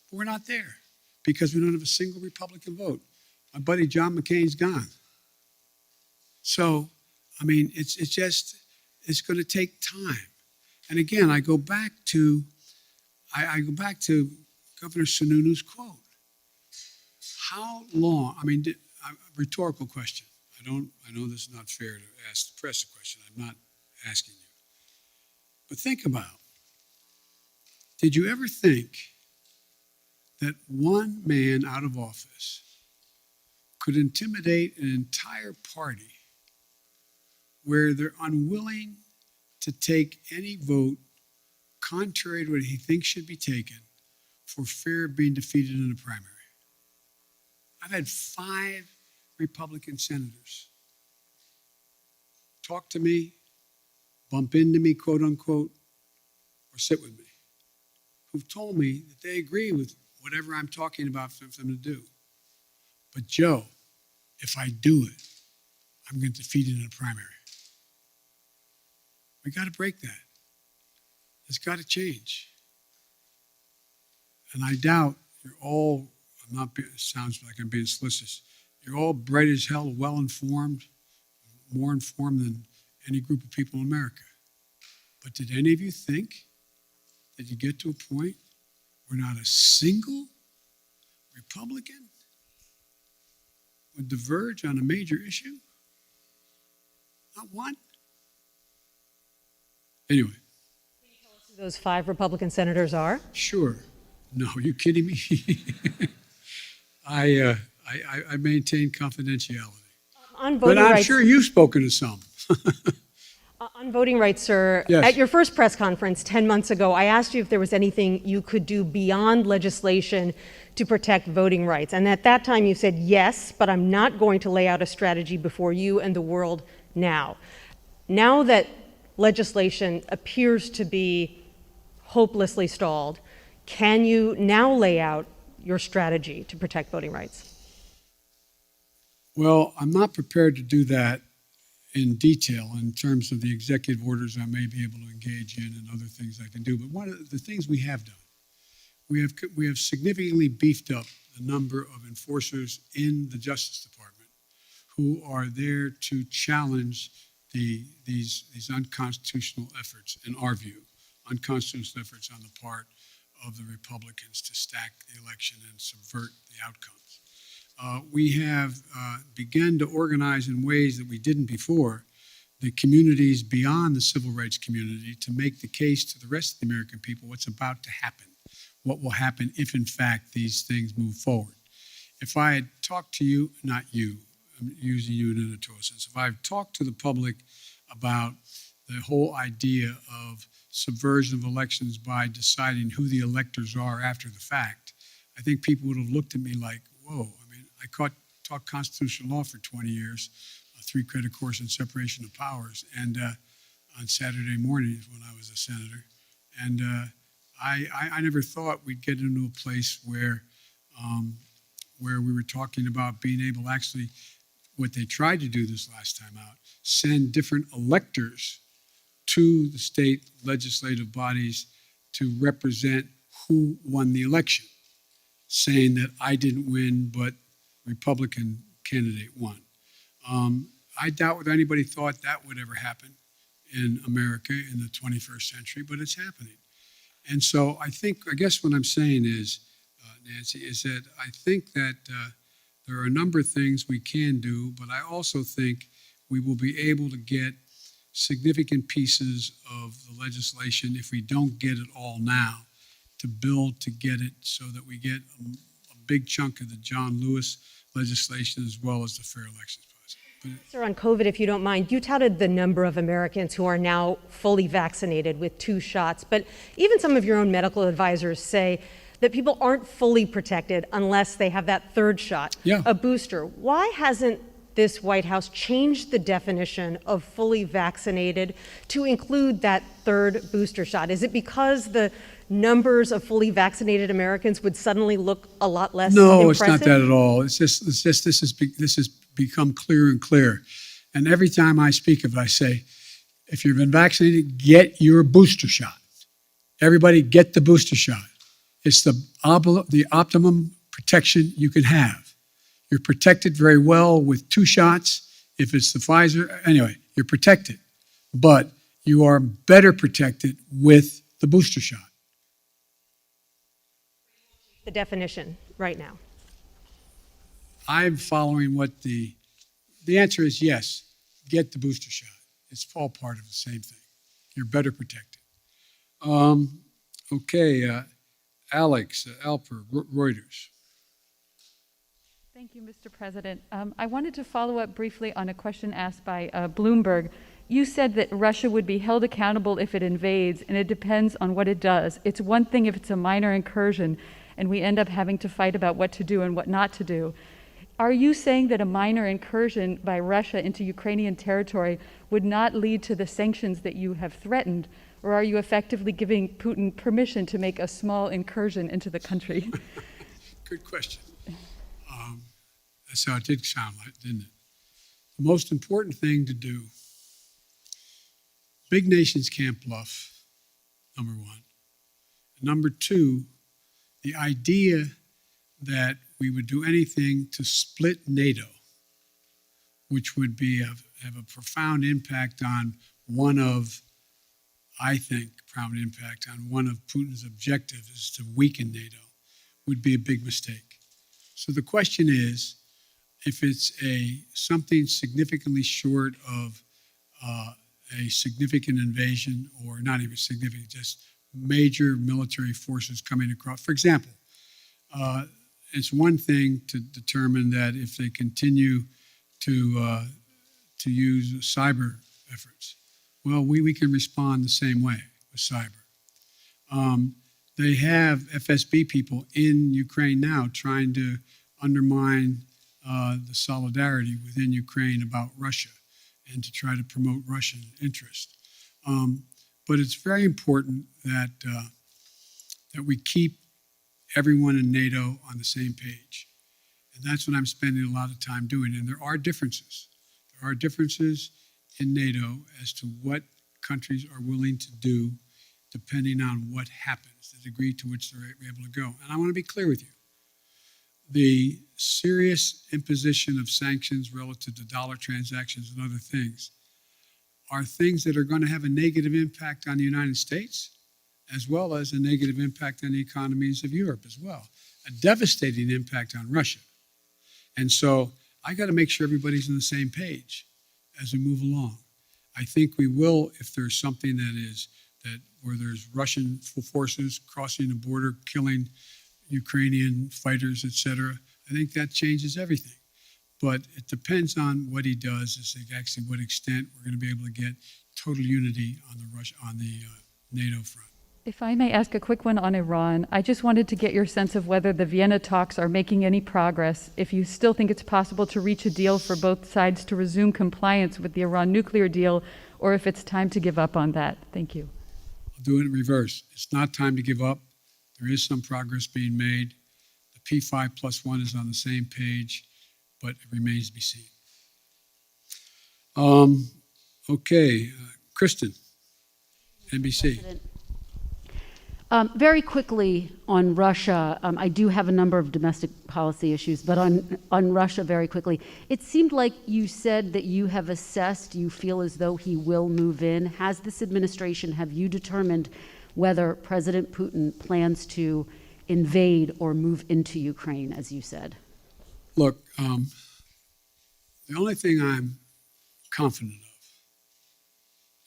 S1: But we're not there because we don't have a single Republican vote. My buddy John McCain's gone. So, I mean, it's going to take time. And again, I go back to Governor Sununu's quote. How long? I mean, rhetorical question. I know this is not fair to ask the press a question. I'm not asking you. But think about, did you ever think that one man out of office could intimidate an entire party where they're unwilling to take any vote contrary to what he thinks should be taken for fear of being defeated in a primary? I've had 5 Republican senators talk to me, bump into me, quote unquote, or sit with me, who've told me that they agree with whatever I'm talking about for them to do. But Joe, if I do it, I'm going to defeat it in a primary. We got to break that. It's got to change. And I doubt you're all, it sounds like I'm being solicitous, you're all bright as hell, well-informed, more informed than any group of people in America. But did any of you think that you get to a point where not a single Republican would diverge on a major issue? Not one? Anyway.
S9: Who those 5 Republican senators are?
S1: Sure. No, are you kidding me? I maintain confidentiality.
S9: On voting
S1: but I'm
S9: rights,
S1: sure you've spoken to some.
S9: on voting rights, sir,
S1: Yes.
S9: at your first press conference 10 months ago, I asked you if there was anything you could do beyond legislation to protect voting rights. And at that time you said, yes, but I'm not going to lay out a strategy before you and the world now. Now that legislation appears to be hopelessly stalled, can you now lay out your strategy to protect voting rights?
S1: Well, I'm not prepared to do that in detail in terms of the executive orders I may be able to engage in and other things I can do. But one of the things we have done, we have significantly beefed up the number of enforcers in the Justice Department who are there to challenge these unconstitutional efforts, in our view, unconstitutional efforts on the part of the Republicans to stack the election and subvert the outcomes. We have begun to organize in ways that we didn't before the communities beyond the civil rights community to make the case to the rest of the American people what's about to happen, what will happen if, in fact, these things move forward. If I had talked to you, not you, I'm using you in an editorial sense, if I've talked to the public about the whole idea of subversion of elections by deciding who the electors are after the fact, I think people would have looked at me like, whoa. I mean, I taught constitutional law for 20 years, a 3-credit course in separation of powers, and on Saturday mornings when I was a senator. And I never thought we'd get into a place where we were talking about being able actually, what they tried to do this last time out, send different electors to the state legislative bodies to represent who won the election, saying that I didn't win, but Republican candidate won. I doubt whether anybody thought that would ever happen in America in the 21st century, but it's happening. And so I guess what I'm saying is, Nancy, is that I think that there are a number of things we can do, but I also think we will be able to get significant pieces of the legislation, if we don't get it all now, to build to get it so that we get a big chunk of the John Lewis legislation as well as the fair elections process.
S9: Sir, on COVID, if you don't mind, you touted the number of Americans who are now fully vaccinated with 2 shots, but even some of your own medical advisors say that people aren't fully protected unless they have that 3rd shot, a booster. Why hasn't this White House changed the definition of fully vaccinated to include that 3rd booster shot? Is it because the numbers of fully vaccinated Americans would suddenly look a lot less
S1: No,
S9: impressive?
S1: it's not that at all. It's just this has become clearer and clearer. And every time I speak of it, I say, if you've been vaccinated, get your booster shot. Everybody get the booster shot. It's the optimum protection you can have. You're protected very well with 2 shots. If it's the Pfizer, anyway, you're protected. But you are better protected with the booster shot.
S9: The definition right now.
S1: I'm following what the answer is yes, get the booster shot. It's all part of the same thing. You're better protected. Alex Alper, Reuters.
S10: Thank you, Mr. President. I wanted to follow up briefly on a question asked by Bloomberg. You said that Russia would be held accountable if it invades, and it depends on what it does. It's one thing if it's a minor incursion, and we end up having to fight about what to do and what not to do. Are you saying that a minor incursion by Russia into Ukrainian territory would not lead to the sanctions that you have threatened, or are you effectively giving Putin permission to make a small incursion into the country?
S1: Good question. That's how it did sound like, didn't it? The most important thing to do, big nations can't bluff, number one. Number two, the idea that we would do anything to split NATO, which would have a profound impact on profound impact on one of Putin's objectives is to weaken NATO, would be a big mistake. So the question is, if it's something significantly short of a significant invasion, or not even significant, just major military forces coming across. For example, it's one thing to determine that if they continue to use cyber efforts, well, we can respond the same way with cyber. They have FSB people in Ukraine now trying to undermine the solidarity within Ukraine about Russia and to try to promote Russian interest. But it's very important that we keep everyone in NATO on the same page. And that's what I'm spending a lot of time doing. And there are differences. There are differences in NATO as to what countries are willing to do depending on what happens, the degree to which they're able to go. And I want to be clear with you. The serious imposition of sanctions relative to dollar transactions and other things are things that are going to have a negative impact on the United States, as well as a negative impact on the economies of Europe as well, a devastating impact on Russia. And so I got to make sure everybody's on the same page as we move along. I think we will if there's something where there's Russian forces crossing the border, killing Ukrainian fighters, etc. I think that changes everything. But it depends on what he does, as to actually what extent we're going to be able to get total unity on the NATO front.
S10: If I may ask a quick one on Iran, I just wanted to get your sense of whether the Vienna talks are making any progress, if you still think it's possible to reach a deal for both sides to resume compliance with the Iran nuclear deal, or if it's time to give up on that. Thank you.
S1: I'll do it in reverse. It's not time to give up. There is some progress being made. The P5+1 is on the same page, but it remains to be seen. Okay, Kristen, NBC.
S11: President. Very quickly on Russia, I do have a number of domestic policy issues, but on Russia very quickly, it seemed like you said that you have assessed, you feel as though he will move in. Has this administration, have you determined whether President Putin plans to invade or move into Ukraine, as you said?
S1: Look, the only thing I'm confident of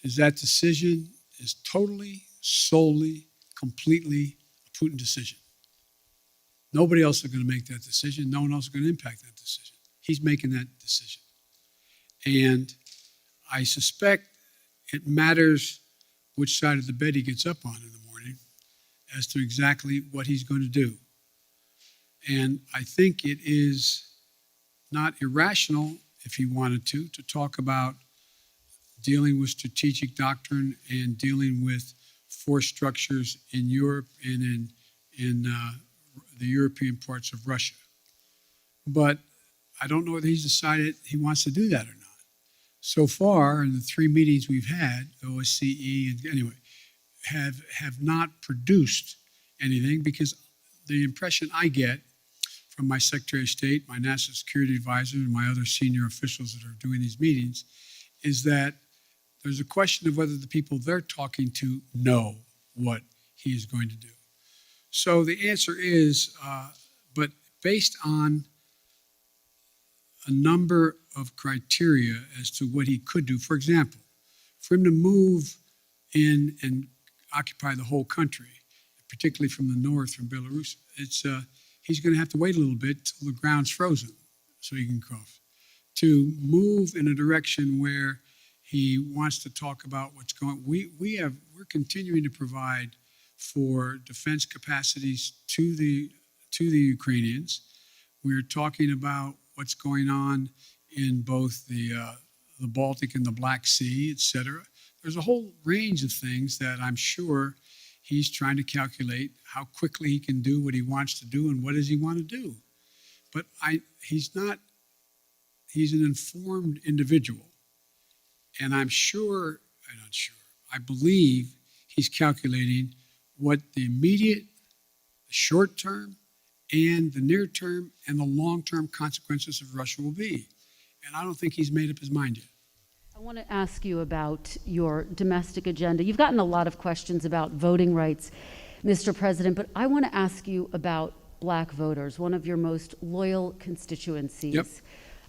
S1: is that decision is totally, solely, completely a Putin decision. Nobody else is going to make that decision. No one else is going to impact that decision. He's making that decision. And I suspect it matters which side of the bed he gets up on in the morning as to exactly what he's going to do. And I think it is not irrational, if he wanted to talk about dealing with strategic doctrine and dealing with force structures in Europe and in the European parts of Russia. But I don't know whether he's decided he wants to do that or not. So far, in the 3 meetings we've had, OSCE, and anyway, have not produced anything, because the impression I get from my Secretary of State, my National Security Advisor, and my other senior officials that are doing these meetings is that there's a question of whether the people they're talking to know what he is going to do. So the answer is, but based on a number of criteria as to what he could do. For example, for him to move in and occupy the whole country, particularly from the north, from Belarus, he's going to have to wait a little bit till the ground's frozen so he can cross. To move in a direction where he wants to talk about what's going. We're continuing to provide for defense capacities to the Ukrainians. We're talking about what's going on in both the Baltic and the Black Sea, et cetera. There's a whole range of things that I'm sure he's trying to calculate how quickly he can do what he wants to do and what does he want to do. But he's an informed individual. And I believe he's calculating what the immediate, the short term, and the near term, and the long term consequences of Russia will be. And I don't think he's made up his mind yet.
S11: I want to ask you about your domestic agenda. You've gotten a lot of questions about voting rights, Mr. President, but I want to ask you about black voters, one of your most loyal constituencies.
S1: Yep.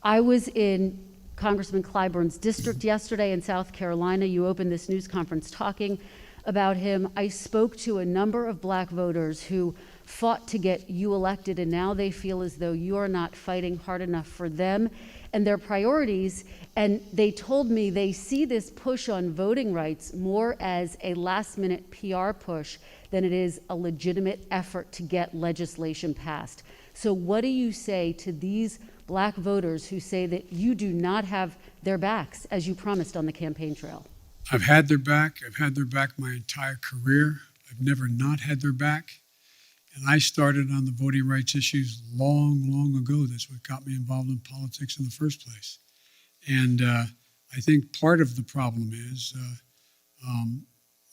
S11: I was in Congressman Clyburn's district yesterday in South Carolina. You opened this news conference talking about him. I spoke to a number of black voters who fought to get you elected, and now they feel as though you are not fighting hard enough for them and their priorities. And they told me they see this push on voting rights more as a last-minute PR push than it is a legitimate effort to get legislation passed. So what do you say to these black voters who say that you do not have their backs, as you promised on the campaign trail?
S1: I've had their back. I've had their back my entire career. I've never not had their back. And I started on the voting rights issues long, long ago. That's what got me involved in politics in the first place. And I think part of the problem is,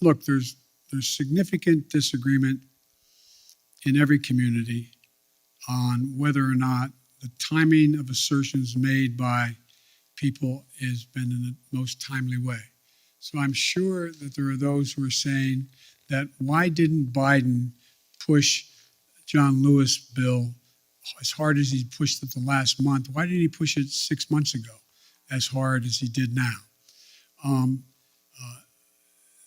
S1: look, there's there's significant disagreement in every community on whether or not the timing of assertions made by people has been in the most timely way. So I'm sure that there are those who are saying that why didn't Biden push John Lewis bill as hard as he pushed it the last month? Why didn't he push it 6 months ago as hard as he did now?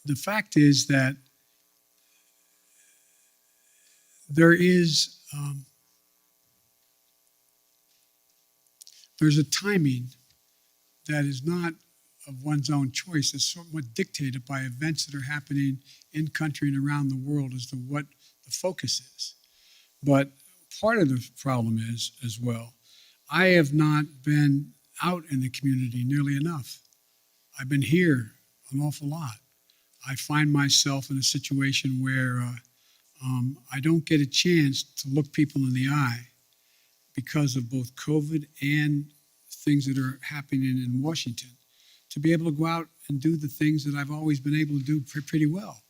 S1: The fact is that there's a timing that is not of one's own choice. It's somewhat dictated by events that are happening in country and around the world as to what the focus is. But part of the problem is, as well, I have not been out in the community nearly enough. I've been here an awful lot. I find myself in a situation where I don't get a chance to look people in the eye because of both COVID and things that are happening in Washington, to be able to go out and do the things that I've always been able to do pretty well.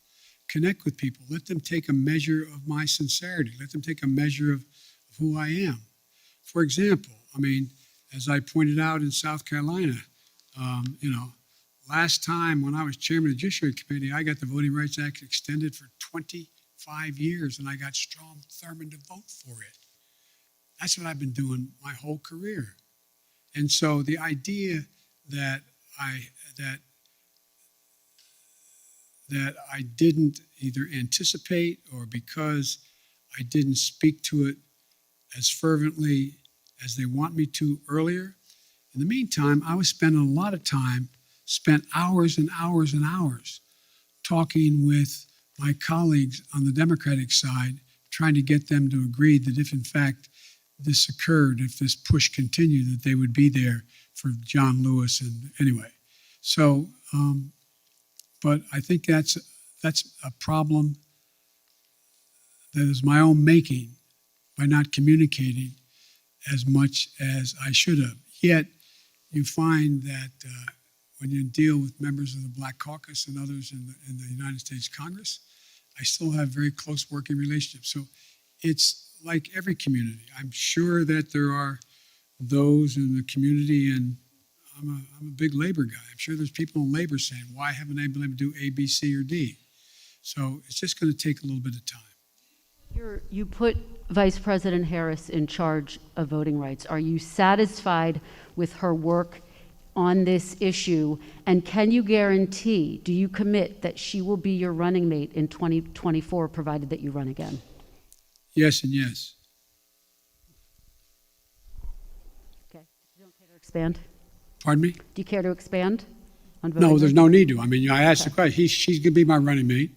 S1: Connect with people, let them take a measure of my sincerity, let them take a measure of who I am. For example, I mean, as I pointed out in South Carolina, last time when I was chairman of the Judiciary Committee, I got the Voting Rights Act extended for 25 years, and I got Strom Thurmond to vote for it. That's what I've been doing my whole career. And so the idea that I didn't either anticipate or because I didn't speak to it as fervently as they want me to earlier. In the meantime, I was spending a lot of time, spent hours and hours and hours talking with my colleagues on the Democratic side, trying to get them to agree that if in fact this occurred, if this push continued, that they would be there for John Lewis. And anyway, so, but I think that's a problem that is my own making by not communicating as much as I should have. Yet you find that when you deal with members of the Black Caucus and others in the United States Congress, I still have very close working relationships. So it's like every community. I'm sure that there are those in the community, and I'm a big labor guy. I'm sure there's people in labor saying, why haven't I been able to do A, B, C, or D? So it's just going to take a little bit of time.
S11: You put Vice President Harris in charge of voting rights. Are you satisfied with her work on this issue? And can you guarantee, do you commit that she will be your running mate in 2024, provided that you run again?
S1: Yes and yes.
S11: Okay. You don't care to expand?
S1: Pardon me?
S11: Do you care to expand on voting
S1: No, there's
S11: rights?
S1: no need to. I mean, I asked the question. She's going to be my running mate,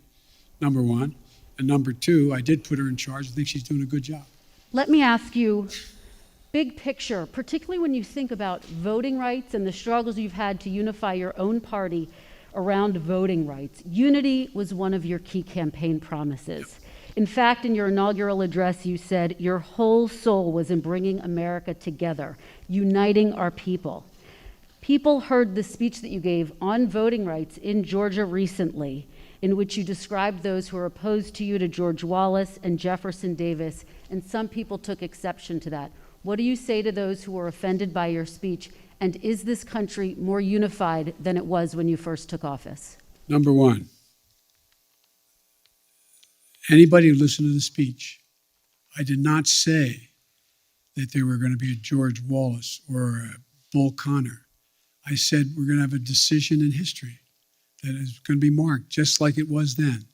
S1: number one. And number two, I did put her in charge. I think she's doing a good job.
S11: Let me ask you, big picture, particularly when you think about voting rights and the struggles you've had to unify your own party around voting rights. Unity was one of your key campaign promises. In fact, in your inaugural address, you said your whole soul was in bringing America together, uniting our people. People heard the speech that you gave on voting rights in Georgia recently, in which you described those who are opposed to you to George Wallace and Jefferson Davis, and some people took exception to that. What do you say to those who were offended by your speech, and is this country more unified than it was when you first took office?
S1: Number one, anybody who listened to the speech, I did not say that there were going to be a George Wallace or a Bull Connor. I said we're going to have a decision in history that is going to be marked just like it was then.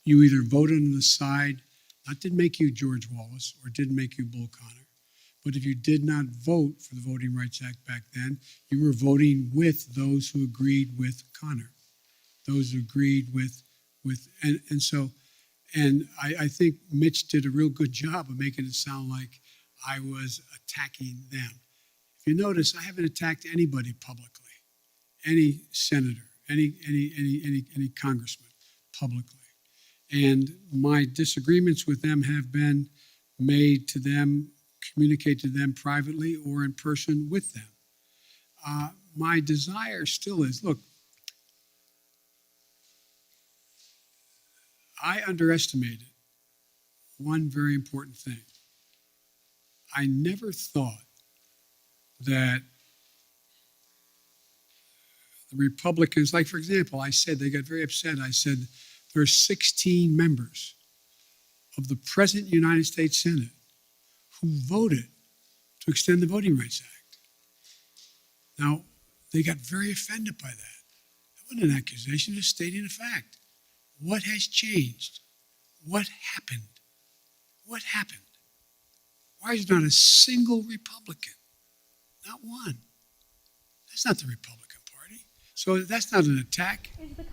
S1: You either voted on the side that didn't make you George Wallace or didn't make you Bull Connor. But if you did not vote for the Voting Rights Act back then, you were voting with those who agreed with Connor, those who agreed with and I think Mitch did a real good job of making it sound like I was attacking them. If you notice, I haven't attacked anybody publicly, any senator, any congressman publicly. And my disagreements with them have been made to them, communicate to them privately or in person with them. My desire still is, look, I underestimated one very important thing. I never thought that the Republicans, like for example, I said, they got very upset. I said, there are 16 members of the present United States Senate who voted to extend the Voting Rights Act. Now, they got very offended by that. That wasn't an accusation, it's stating a fact. What has changed? What happened? What happened? Why is there not a single Republican? Not one. That's not the Republican Party. So that's not an attack.
S11: Is the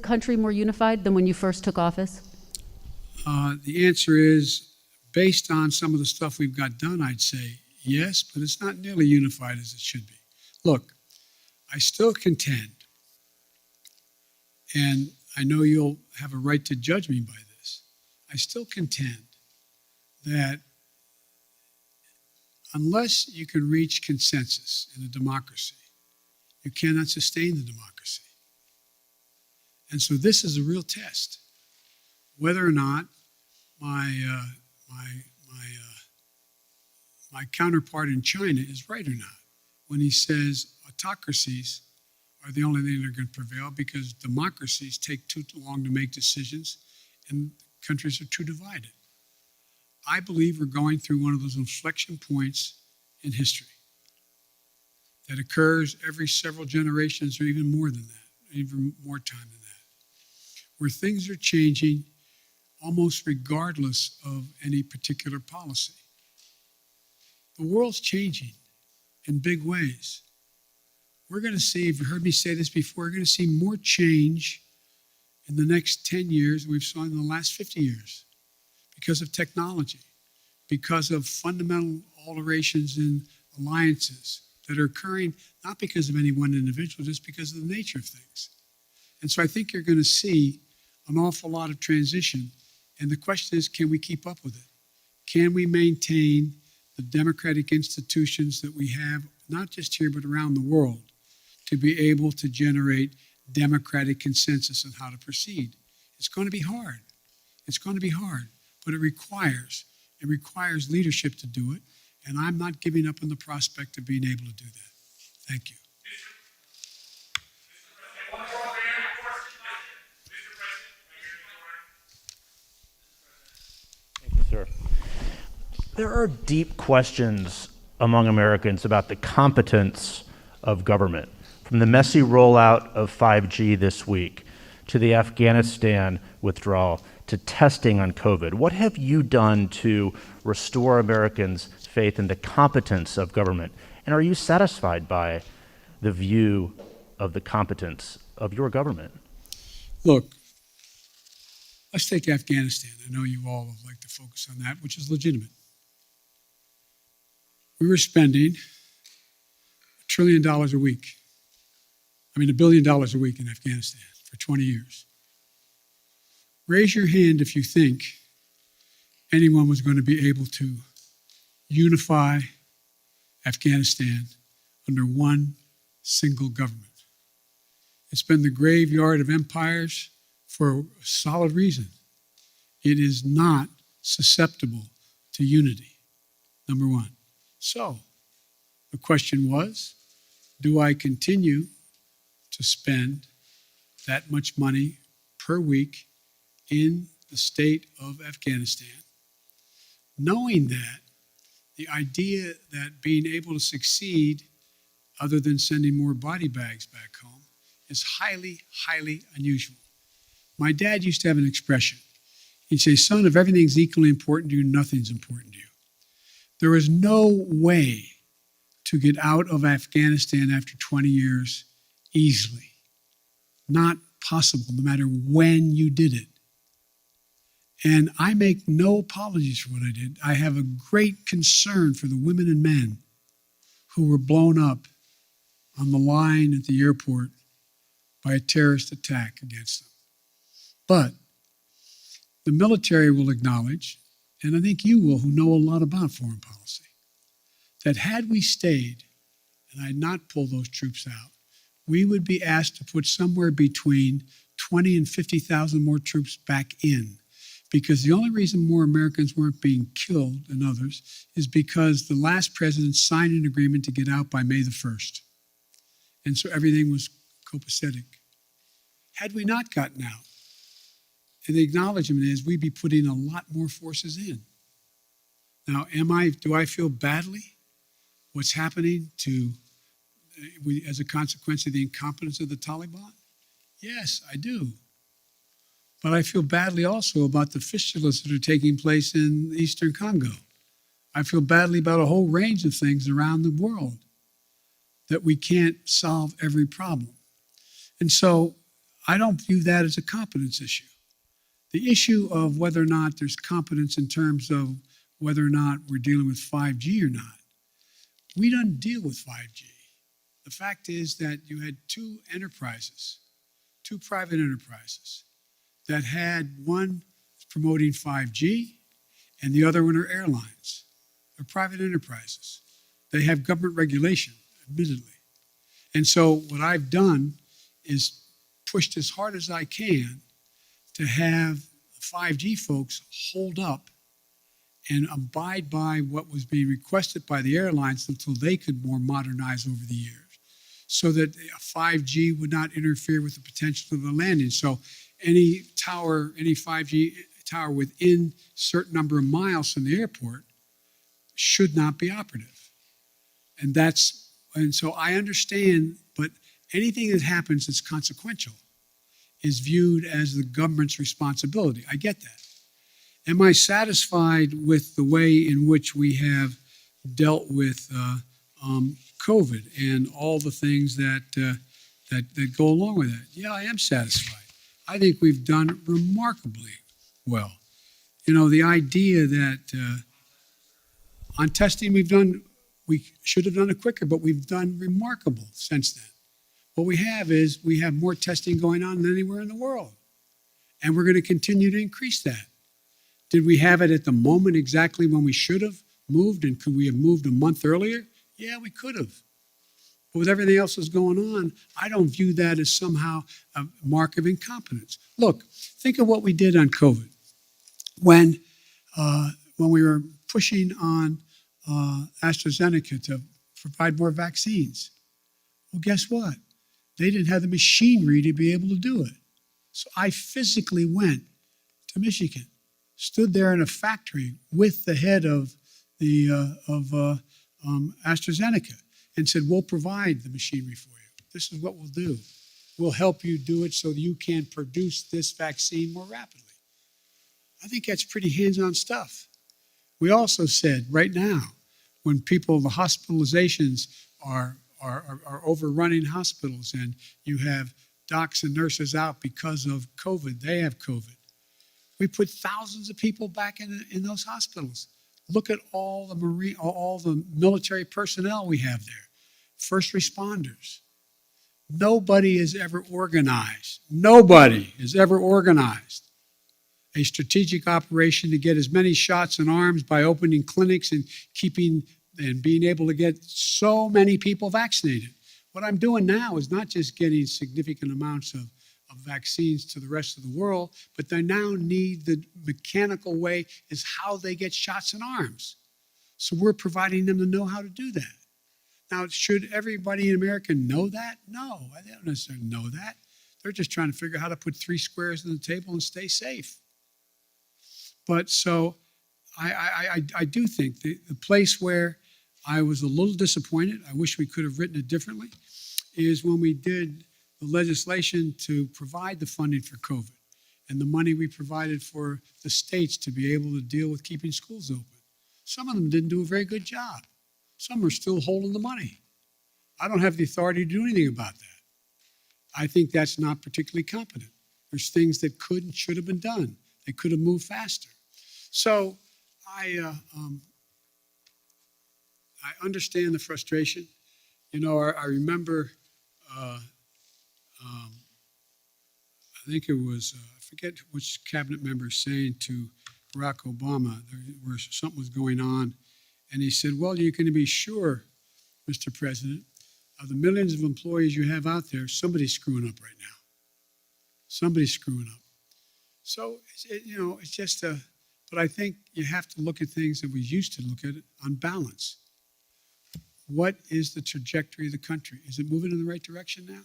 S11: country more unified than when you first took office?
S1: The answer is, based on some of the stuff we've got done, I'd say yes, but it's not nearly unified as it should be. Look, I still contend, and I know you'll have a right to judge me by this, I still contend that unless you can reach consensus in a democracy, you cannot sustain the democracy. And so this is a real test, whether or not my counterpart in China is right or not when he says autocracies are the only thing that are going to prevail because democracies take too long to make decisions and countries are too divided. I believe we're going through one of those inflection points in history that occurs every several generations or even more than that, even more time than that, where things are changing almost regardless of any particular policy. The world's changing in big ways. We're going to see, you've heard me say this before, we're going to see more change in the next 10 years than we've seen in the last 50 years because of technology, because of fundamental alterations in alliances that are occurring, not because of any one individual, just because of the nature of things. And so I think you're going to see an awful lot of transition. And the question is, can we keep up with it? Can we maintain the democratic institutions that we have, not just here, but around the world, to be able to generate democratic consensus on how to proceed? It's going to be hard. It's going to be hard, but it requires leadership to do it. And I'm not giving up on the prospect of being able to do that. Thank you.
S12: Thank you, sir. There are deep questions among Americans about the competence of government, from the messy rollout of 5G this week to the Afghanistan withdrawal to testing on COVID. What have you done to restore Americans' faith in the competence of government? And are you satisfied by the view of the competence of your government?
S1: Look, let's take Afghanistan. I know you all would like to focus on that, which is legitimate. We were spending $1 trillion a week. $1 billion a week in Afghanistan for 20 years. Raise your hand if you think anyone was going to be able to unify Afghanistan under one single government. It's been the graveyard of empires for a solid reason. It is not susceptible to unity, number one. So the question was, do I continue to spend that much money per week in the state of Afghanistan, knowing that the idea that being able to succeed, other than sending more body bags back home, is highly, highly unusual. My dad used to have an expression. He'd say, son, if everything's equally important to you, nothing's important to you. There is no way to get out of Afghanistan after 20 years easily. Not possible, no matter when you did it. And I make no apologies for what I did. I have a great concern for the women and men who were blown up on the line at the airport by a terrorist attack against them. But the military will acknowledge, and I think you will, who know a lot about foreign policy, that had we stayed and I had not pulled those troops out, we would be asked to put somewhere between 20 and 50,000 more troops back in. Because the only reason more Americans weren't being killed than others is because the last president signed an agreement to get out by May the 1st. And so everything was copacetic. Had we not gotten out, and the acknowledgement is we'd be putting a lot more forces in. Now, do I feel badly what's happening as a consequence of the incompetence of the Taliban? Yes, I do. But I feel badly also about the fistulas that are taking place in Eastern Congo. I feel badly about a whole range of things around the world that we can't solve every problem. And so I don't view that as a competence issue. The issue of whether or not there's competence in terms of whether or not we're dealing with 5G or not, we don't deal with 5G. The fact is that you had two private enterprises, that had one promoting 5G and the other one are airlines. They're private enterprises. They have government regulation, admittedly. And so what I've done is pushed as hard as I can to have 5G folks hold up and abide by what was being requested by the airlines until they could more modernize over the years, so that 5G would not interfere with the potential of the landing. So any 5G tower within a certain number of miles from the airport should not be operative. And so I understand, but anything that happens that's consequential is viewed as the government's responsibility. I get that. Am I satisfied with the way in which we have dealt with COVID and all the things that go along with that? Yeah, I am satisfied. I think we've done remarkably well. You know, the idea that on testing we should have done it quicker, but we've done remarkable since then. What we have more testing going on than anywhere in the world. And we're going to continue to increase that. Did we have it at the moment exactly when we should have moved, and could we have moved a month earlier? Yeah, we could have. But with everything else that's going on, I don't view that as somehow a mark of incompetence. Look, think of what we did on COVID. When we were pushing on AstraZeneca to provide more vaccines. Well, guess what? They didn't have the machinery to be able to do it. So I physically went to Michigan, stood there in a factory with the head of AstraZeneca and said, we'll provide the machinery for you. This is what we'll do. We'll help you do it so that you can produce this vaccine more rapidly. I think that's pretty hands-on stuff. We also said right now, when the hospitalizations are overrunning hospitals and you have docs and nurses out because of COVID, they have COVID. We put thousands of people back in those hospitals. Look at all the military personnel we have there, first responders. Nobody has ever organized a strategic operation to get as many shots in arms by opening clinics and being able to get so many people vaccinated. What I'm doing now is not just getting significant amounts of vaccines to the rest of the world, but they now need the mechanical way is how they get shots in arms. So we're providing them to know how to do that. Now, should everybody in America know that? No, they don't necessarily know that. They're just trying to figure out how to put three squares on the table and stay safe. But so I do think the place where I was a little disappointed, I wish we could have written it differently, is when we did the legislation to provide the funding for COVID and the money we provided for the states to be able to deal with keeping schools open. Some of them didn't do a very good job. Some are still holding the money. I don't have the authority to do anything about that. I think that's not particularly competent. There's things that could and should have been done. They could have moved faster. So I understand the frustration. You know, I remember, I think it was, I forget which cabinet member saying to Barack Obama, where something was going on, and he said, well, you can be sure, Mr. President, of the millions of employees you have out there, somebody's screwing up right now. Somebody's screwing up. So, it's just but I think you have to look at things that we used to look at on balance. What is the trajectory of the country? Is it moving in the right direction now?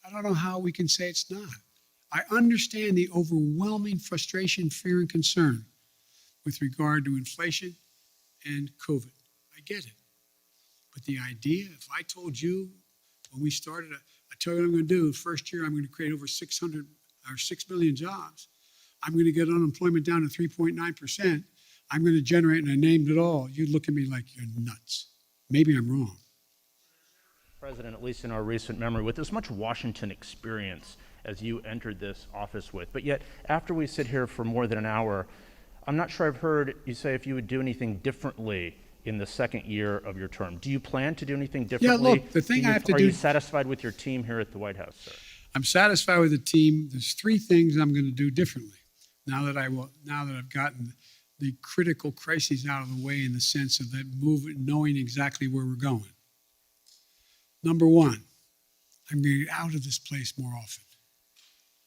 S1: I don't know how we can say it's not. I understand the overwhelming frustration, fear, and concern with regard to inflation and COVID. I get it. But the idea, if I told you when we started, I tell you what I'm going to do, first year I'm going to create over 6 million jobs. I'm going to get unemployment down to 3.9%. I'm going to generate, and I named it all. You'd look at me like you're nuts. Maybe I'm wrong.
S12: President, at least in our recent memory, with as much Washington experience as you entered this office with, but yet after we sit here for more than an hour, I'm not sure I've heard you say if you would do anything differently in the second year of your term. Do you plan to do anything differently?
S1: Yeah, look, the thing I have to do...
S12: Are you satisfied with your team here at the White House, sir?
S1: I'm satisfied with the team. There's 3 things I'm going to do differently now that I've gotten the critical crises out of the way in the sense of that movement, knowing exactly where we're going. Number 1, I'm going to get out of this place more often.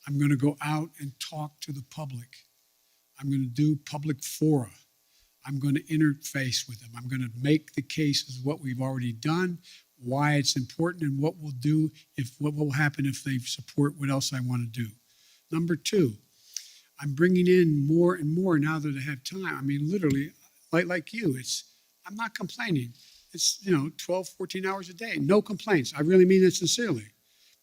S1: I'm going to go out and talk to the public. I'm going to do public fora. I'm going to interface with them. I'm going to make the case of what we've already done, why it's important, and what we'll do, what will happen if they support what else I want to do. Number 2, I'm bringing in more and more now that I have time. I mean, literally, like you, I'm not complaining. It's, 12, 14 hours a day, no complaints. I really mean it sincerely.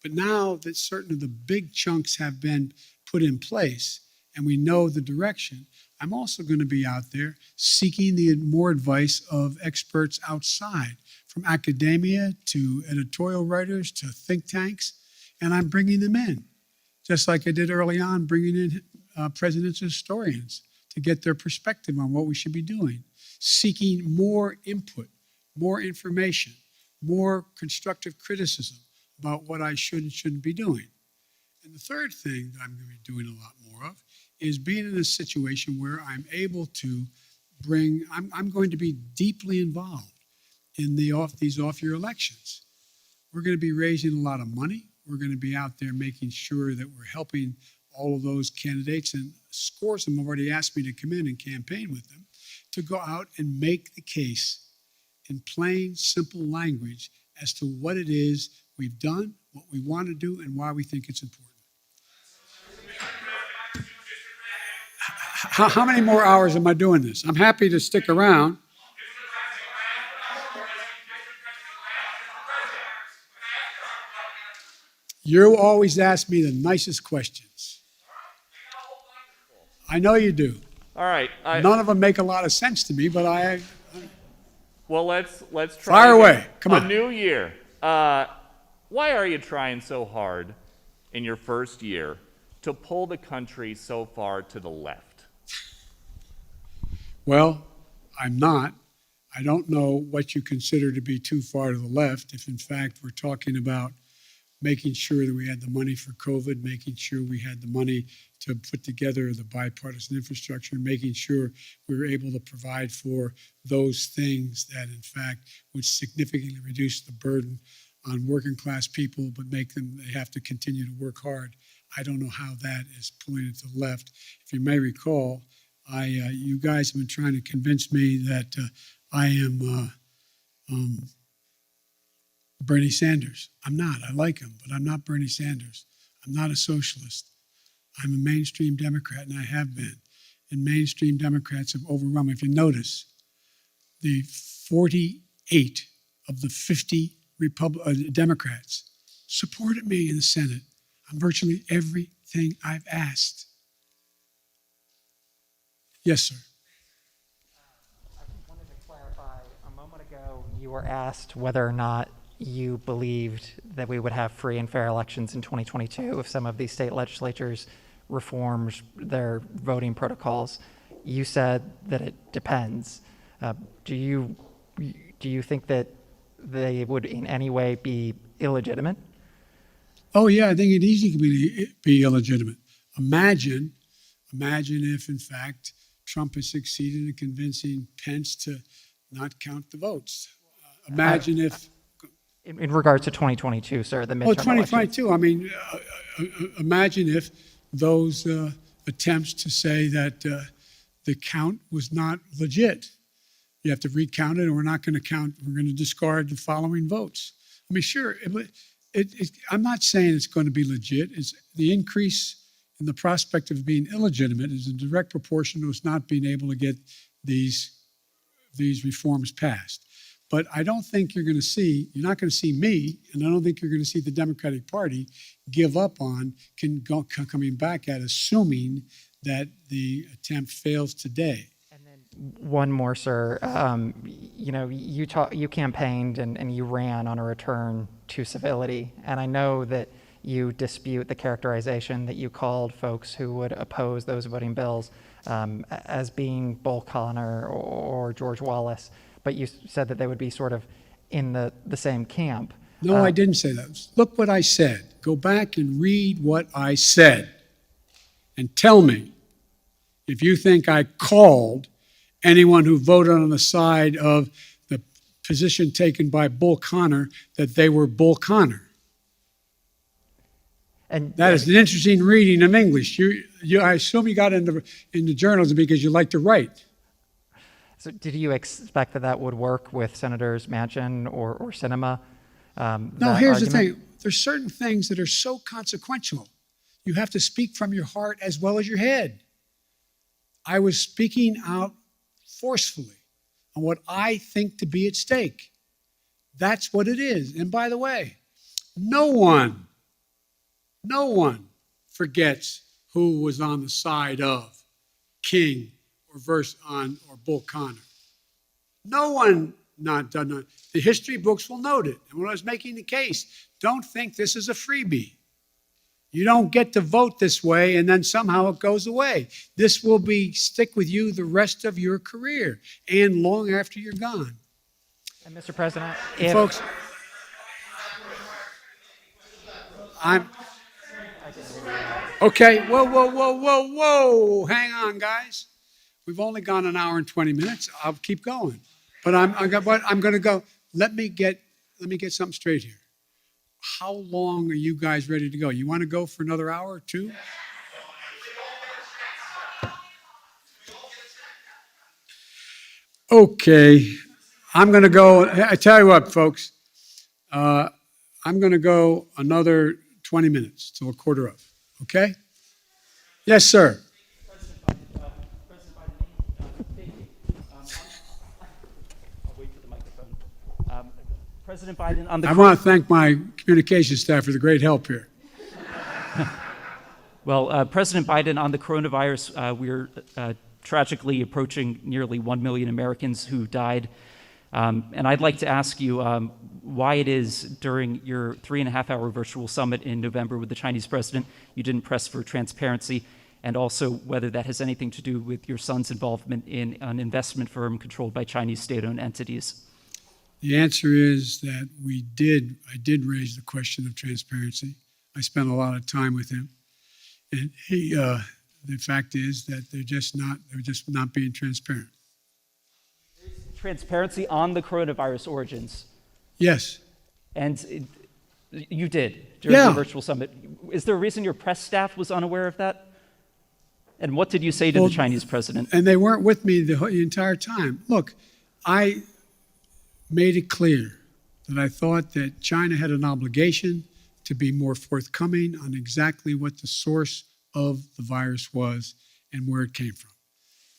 S1: But now that certain of the big chunks have been put in place and we know the direction, I'm also going to be out there seeking the more advice of experts outside, from academia to editorial writers to think tanks, and I'm bringing them in, just like I did early on, bringing in presidents and historians to get their perspective on what we should be doing, seeking more input, more information, more constructive criticism about what I should and shouldn't be doing. And the third thing that I'm going to be doing a lot more of is being in a situation where I'm able to I'm going to be deeply involved in these off-year elections. We're going to be raising a lot of money. We're going to be out there making sure that we're helping all of those candidates, and scores of them have already asked me to come in and campaign with them, to go out and make the case in plain, simple language as to what it is we've done, what we want to do, and why we think it's important. How many more hours am I doing this? I'm happy to stick around. You always ask me the nicest questions. I know you do.
S13: All right.
S1: None of them make a lot of sense to me, but
S13: Well, let's try.
S1: Fire away. Come on.
S13: A new year. Why are you trying so hard in your first year to pull the country so far to the left?
S1: Well, I'm not. I don't know what you consider to be too far to the left. If in fact we're talking about making sure that we had the money for COVID, making sure we had the money to put together the bipartisan infrastructure, making sure we were able to provide for those things that in fact would significantly reduce the burden on working class people, but they have to continue to work hard. I don't know how that is pulling it to the left. If you may recall, you guys have been trying to convince me that I am Bernie Sanders. I'm not. I like him, but I'm not Bernie Sanders. I'm not a socialist. I'm a mainstream Democrat, and I have been. And mainstream Democrats have overwhelmed me. If you notice, the 48 of the 50 Democrats supported me in the Senate on virtually everything I've asked. Yes, sir.
S14: I wanted to clarify. A moment ago, you were asked whether or not you believed that we would have free and fair elections in 2022 if some of these state legislatures reformed their voting protocols. You said that it depends. Do you think that they would in any way be illegitimate?
S1: Oh yeah, I think it easily can be illegitimate. Imagine if in fact Trump has succeeded in convincing Pence to not count the votes. Imagine if.
S14: In regards to 2022, sir, the midterm
S1: Oh,
S14: elections.
S1: 2022, I mean, imagine if those attempts to say that the count was not legit. You have to recount it, and we're not going to count, we're going to discard the following votes. I mean, sure, I'm not saying it's going to be legit. It's the increase in the prospect of being illegitimate is in direct proportion to us not being able to get these reforms passed. But I don't think you're not going to see me, and I don't think you're going to see the Democratic Party give up on coming back at assuming that the attempt fails today.
S14: One more, sir. You campaigned and you ran on a return to civility, and I know that you dispute the characterization that you called folks who would oppose those voting bills as being Bull Connor or George Wallace, but you said that they would be sort of in the same camp.
S1: No, I didn't say that. Look what I said. Go back and read what I said and tell me if you think I called anyone who voted on the side of the position taken by Bull Connor that they were Bull Connor. And that is an interesting reading of English. I assume you got into journalism because you like to write.
S14: So did you expect that would work with Senators Manchin or Sinema?
S1: No, here's the thing. There's certain things that are so consequential. You have to speak from your heart as well as your head. I was speaking out forcefully on what I think to be at stake. That's what it is. And by the way, no one forgets who was on the side of King or Bull Connor. No one not done that. The history books will note it. And when I was making the case, don't think this is a freebie. You don't get to vote this way and then somehow it goes away. This will stick with you the rest of your career and long after you're gone.
S14: And Mr. President,
S1: folks, okay, whoa. Hang on, guys. We've only gone an hour and 20 minutes. I'll keep going. But I'm going to go. Let me get something straight here. How long are you guys ready to go? You want to go for another hour or two? Okay. I'm going to go. I tell you what, folks. I'm going to go another 20 minutes till 1:15. Okay? Yes, sir.
S15: President Biden on the.
S1: I want to thank my communications staff for the great help here.
S15: Well, President Biden on the coronavirus, we're tragically approaching nearly 1 million Americans who died. And I'd like to ask you why it is during your 3.5-hour virtual summit in November with the Chinese president, you didn't press for transparency, and also whether that has anything to do with your son's involvement in an investment firm controlled by Chinese state-owned entities.
S1: The answer is that I did raise the question of transparency. I spent a lot of time with him. And the fact is that they're just not being transparent.
S15: Transparency on the coronavirus origins.
S1: Yes.
S15: And you did during the virtual summit. Is there a reason your press staff was unaware of that? And what did you say to the Chinese president?
S1: And they weren't with me the entire time. Look, I made it clear that I thought that China had an obligation to be more forthcoming on exactly what the source of the virus was and where it came from.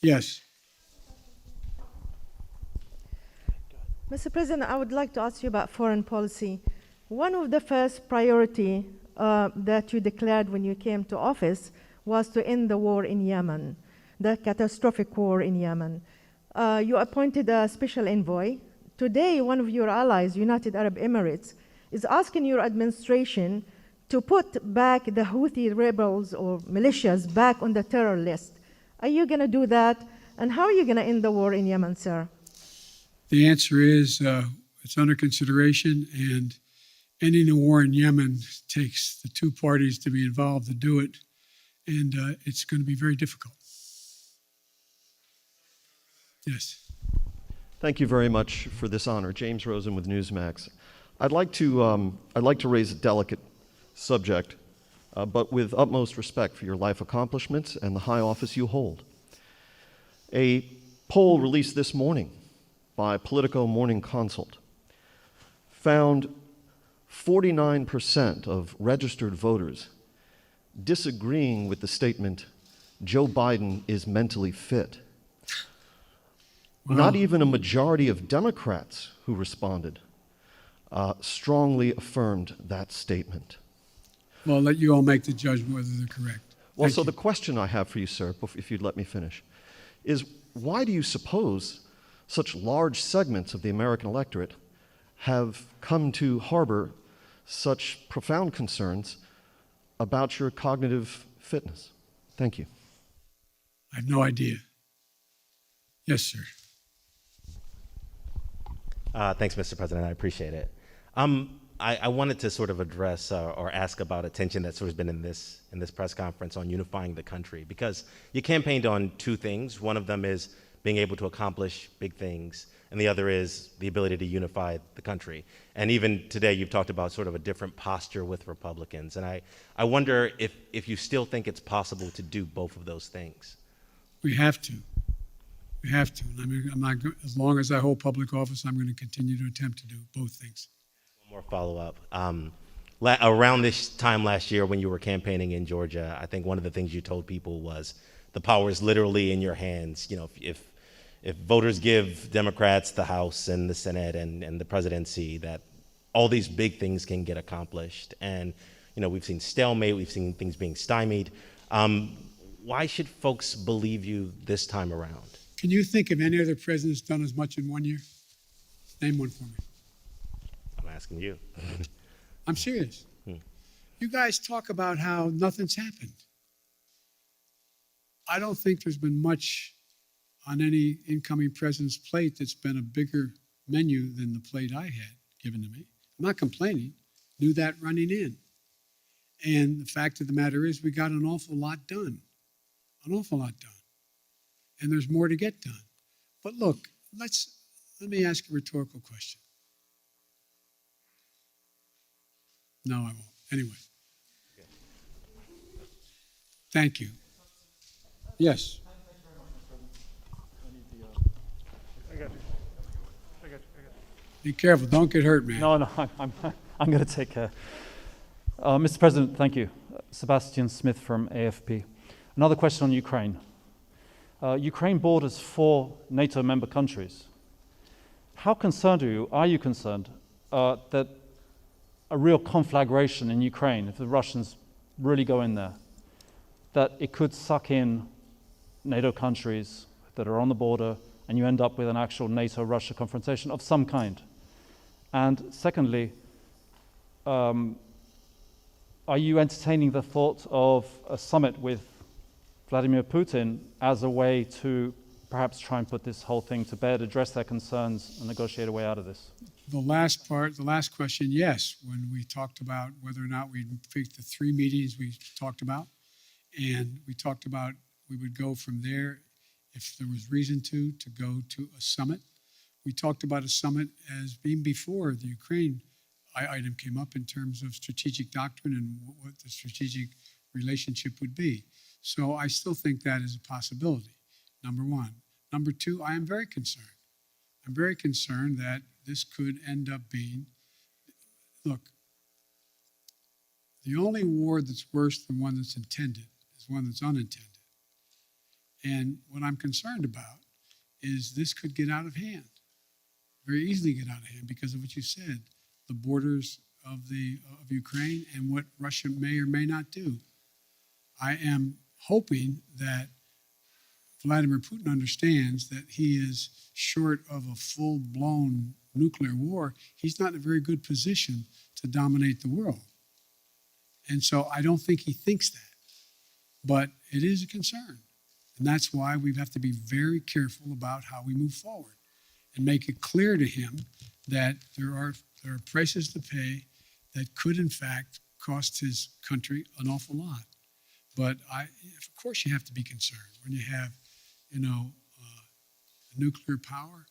S1: Yes.
S16: Mr. President, I would like to ask you about foreign policy. One of the first priority that you declared when you came to office was to end the war in Yemen, the catastrophic war in Yemen. You appointed a special envoy. Today, one of your allies, United Arab Emirates, is asking your administration to put back the Houthi rebels or militias back on the terror list. Are you going to do that? And how are you going to end the war in Yemen, sir?
S1: The answer is it's under consideration, and ending the war in Yemen takes the two parties to be involved to do it, and it's going to be very difficult. Yes.
S17: Thank you very much for this honor. James Rosen with Newsmax. I'd like to raise a delicate subject, but with utmost respect for your life accomplishments and the high office you hold. A poll released this morning by Politico Morning Consult found 49% of registered voters disagreeing with the statement, Joe Biden is mentally fit.
S1: Wow.
S17: Not even a majority of Democrats who responded strongly affirmed that statement.
S1: Well, I'll let you all make the judgment whether they're correct.
S17: Well,
S1: Thank
S17: so
S1: you.
S17: the question I have for you, sir, if you'd let me finish, is why do you suppose such large segments of the American electorate have come to harbor such profound concerns about your cognitive fitness? Thank you.
S1: I have no idea. Yes, sir.
S18: Thanks, Mr. President. I appreciate it. I wanted to sort of address or ask about attention that's sort of been in this press conference on unifying the country, because you campaigned on two things. One of them is being able to accomplish big things, and the other is the ability to unify the country. And even today, you've talked about sort of a different posture with Republicans. And I wonder if you still think it's possible to do both of those things.
S1: We have to. We have to. And I mean, as long as I hold public office, I'm going to continue to attempt to do both things.
S18: One more follow-up. Around this time last year when you were campaigning in Georgia, I think one of the things you told people was the power is literally in your hands. You know, if voters give Democrats the House and the Senate and the presidency, that all these big things can get accomplished. And, you know, we've seen stalemate, we've seen things being stymied. Why should folks believe you this time around?
S1: Can you think of any other president that's done as much in 1 year? Name one for me.
S18: I'm asking you.
S1: I'm serious. You guys talk about how nothing's happened. I don't think there's been much on any incoming president's plate that's been a bigger menu than the plate I had given to me. I'm not complaining. Knew that running in. And the fact of the matter is we got an awful lot done. An awful lot done. And there's more to get done. But look, let me ask a rhetorical question. No, I won't. Anyway. Thank you. Yes. Be careful. Don't get hurt, man.
S19: No, I'm going to take care. Mr. President, thank you. Sebastian Smith from AFP. Another question on Ukraine. Ukraine borders 4 NATO member countries. How concerned are you concerned that a real conflagration in Ukraine, if the Russians really go in there, that it could suck in NATO countries that are on the border and you end up with an actual NATO-Russia confrontation of some kind? And secondly, are you entertaining the thought of a summit with Vladimir Putin as a way to perhaps try and put this whole thing to bed, address their concerns, and negotiate a way out of this?
S1: The last part, the last question, yes. When we talked about whether or not we'd pick the 3 meetings we talked about, and we talked about we would go from there if there was reason to go to a summit. We talked about a summit as being before the Ukraine item came up in terms of strategic doctrine and what the strategic relationship would be. So I still think that is a possibility, number one. Number two, I am very concerned. I'm very concerned that this could end up being, look, the only war that's worse than one that's intended is one that's unintended. And what I'm concerned about is this could get out of hand, very easily get out of hand because of what you said, the borders of Ukraine and what Russia may or may not do. I am hoping that Vladimir Putin understands that he is short of a full-blown nuclear war. He's not in a very good position to dominate the world. And so I don't think he thinks that. But it is a concern. And that's why we have to be very careful about how we move forward and make it clear to him that there are prices to pay that could, in fact, cost his country an awful lot. But of course, you have to be concerned when you have, nuclear power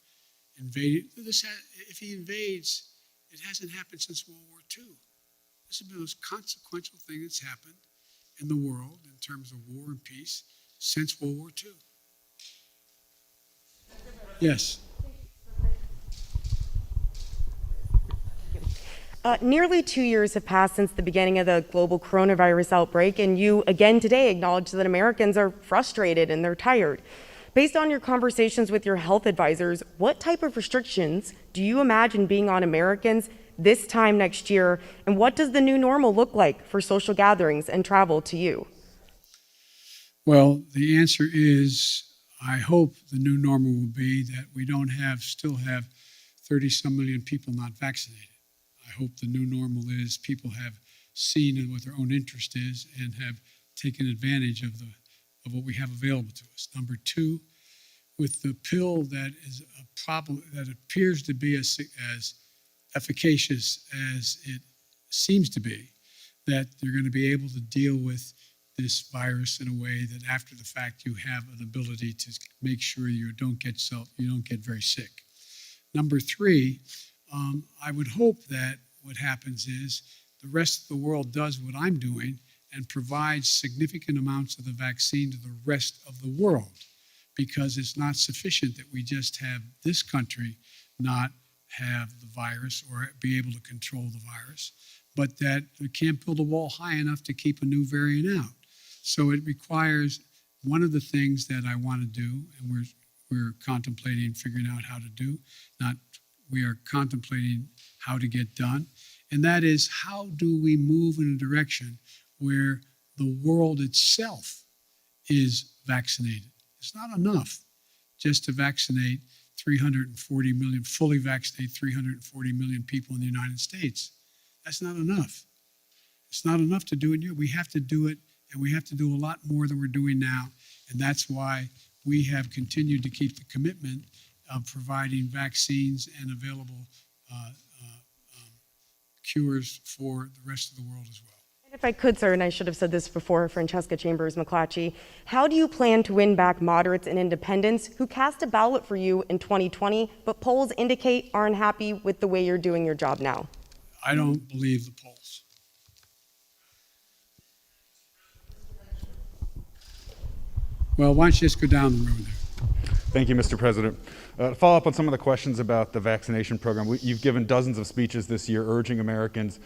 S1: invaded. If he invades It hasn't happened since World War II. This has been the most consequential thing that's happened in the world in terms of war and peace since World War II. Yes.
S20: Nearly 2 years have passed since the beginning of the global coronavirus outbreak, and you again today acknowledge that Americans are frustrated and they're tired. Based on your conversations with your health advisors, what type of restrictions do you imagine being on Americans this time next year, and what does the new normal look like for social gatherings and travel to you?
S1: Well, the answer is, I hope the new normal will be that we don't still have 30-some million people not vaccinated. I hope the new normal is people have seen what their own interest is and have taken advantage of what we have available to us. Number two, with the pill that is a problem that appears to be as efficacious as it seems to be, that you're going to be able to deal with this virus in a way that after the fact you have an ability to make sure you don't get very sick. Number three, I would hope that what happens is the rest of the world does what I'm doing and provides significant amounts of the vaccine to the rest of the world, because it's not sufficient that we just have this country not have the virus or be able to control the virus, but that we can't build a wall high enough to keep a new variant out. So it requires one of the things that I want to do, and we're contemplating figuring out how to do, we are contemplating how to get done, and that is, how do we move in a direction where the world itself is vaccinated? It's not enough just to vaccinate 340 million, fully vaccinate 340 million people in the United States. That's not enough. It's not enough to do it here. We have to do it, and we have to do a lot more than we're doing now, and that's why we have continued to keep the commitment of providing vaccines and available cures for the rest of the world as well.
S20: And if I could, sir, and I should have said this before, Francesca Chambers McClatchy, how do you plan to win back moderates and independents who cast a ballot for you in 2020, but polls indicate aren't happy with the way you're doing your job now?
S1: I don't believe the polls. Well, why don't you just go down the road there?
S21: Thank you, Mr. President. To follow up on some of the questions about the vaccination program, you've given dozens of speeches this year urging Americans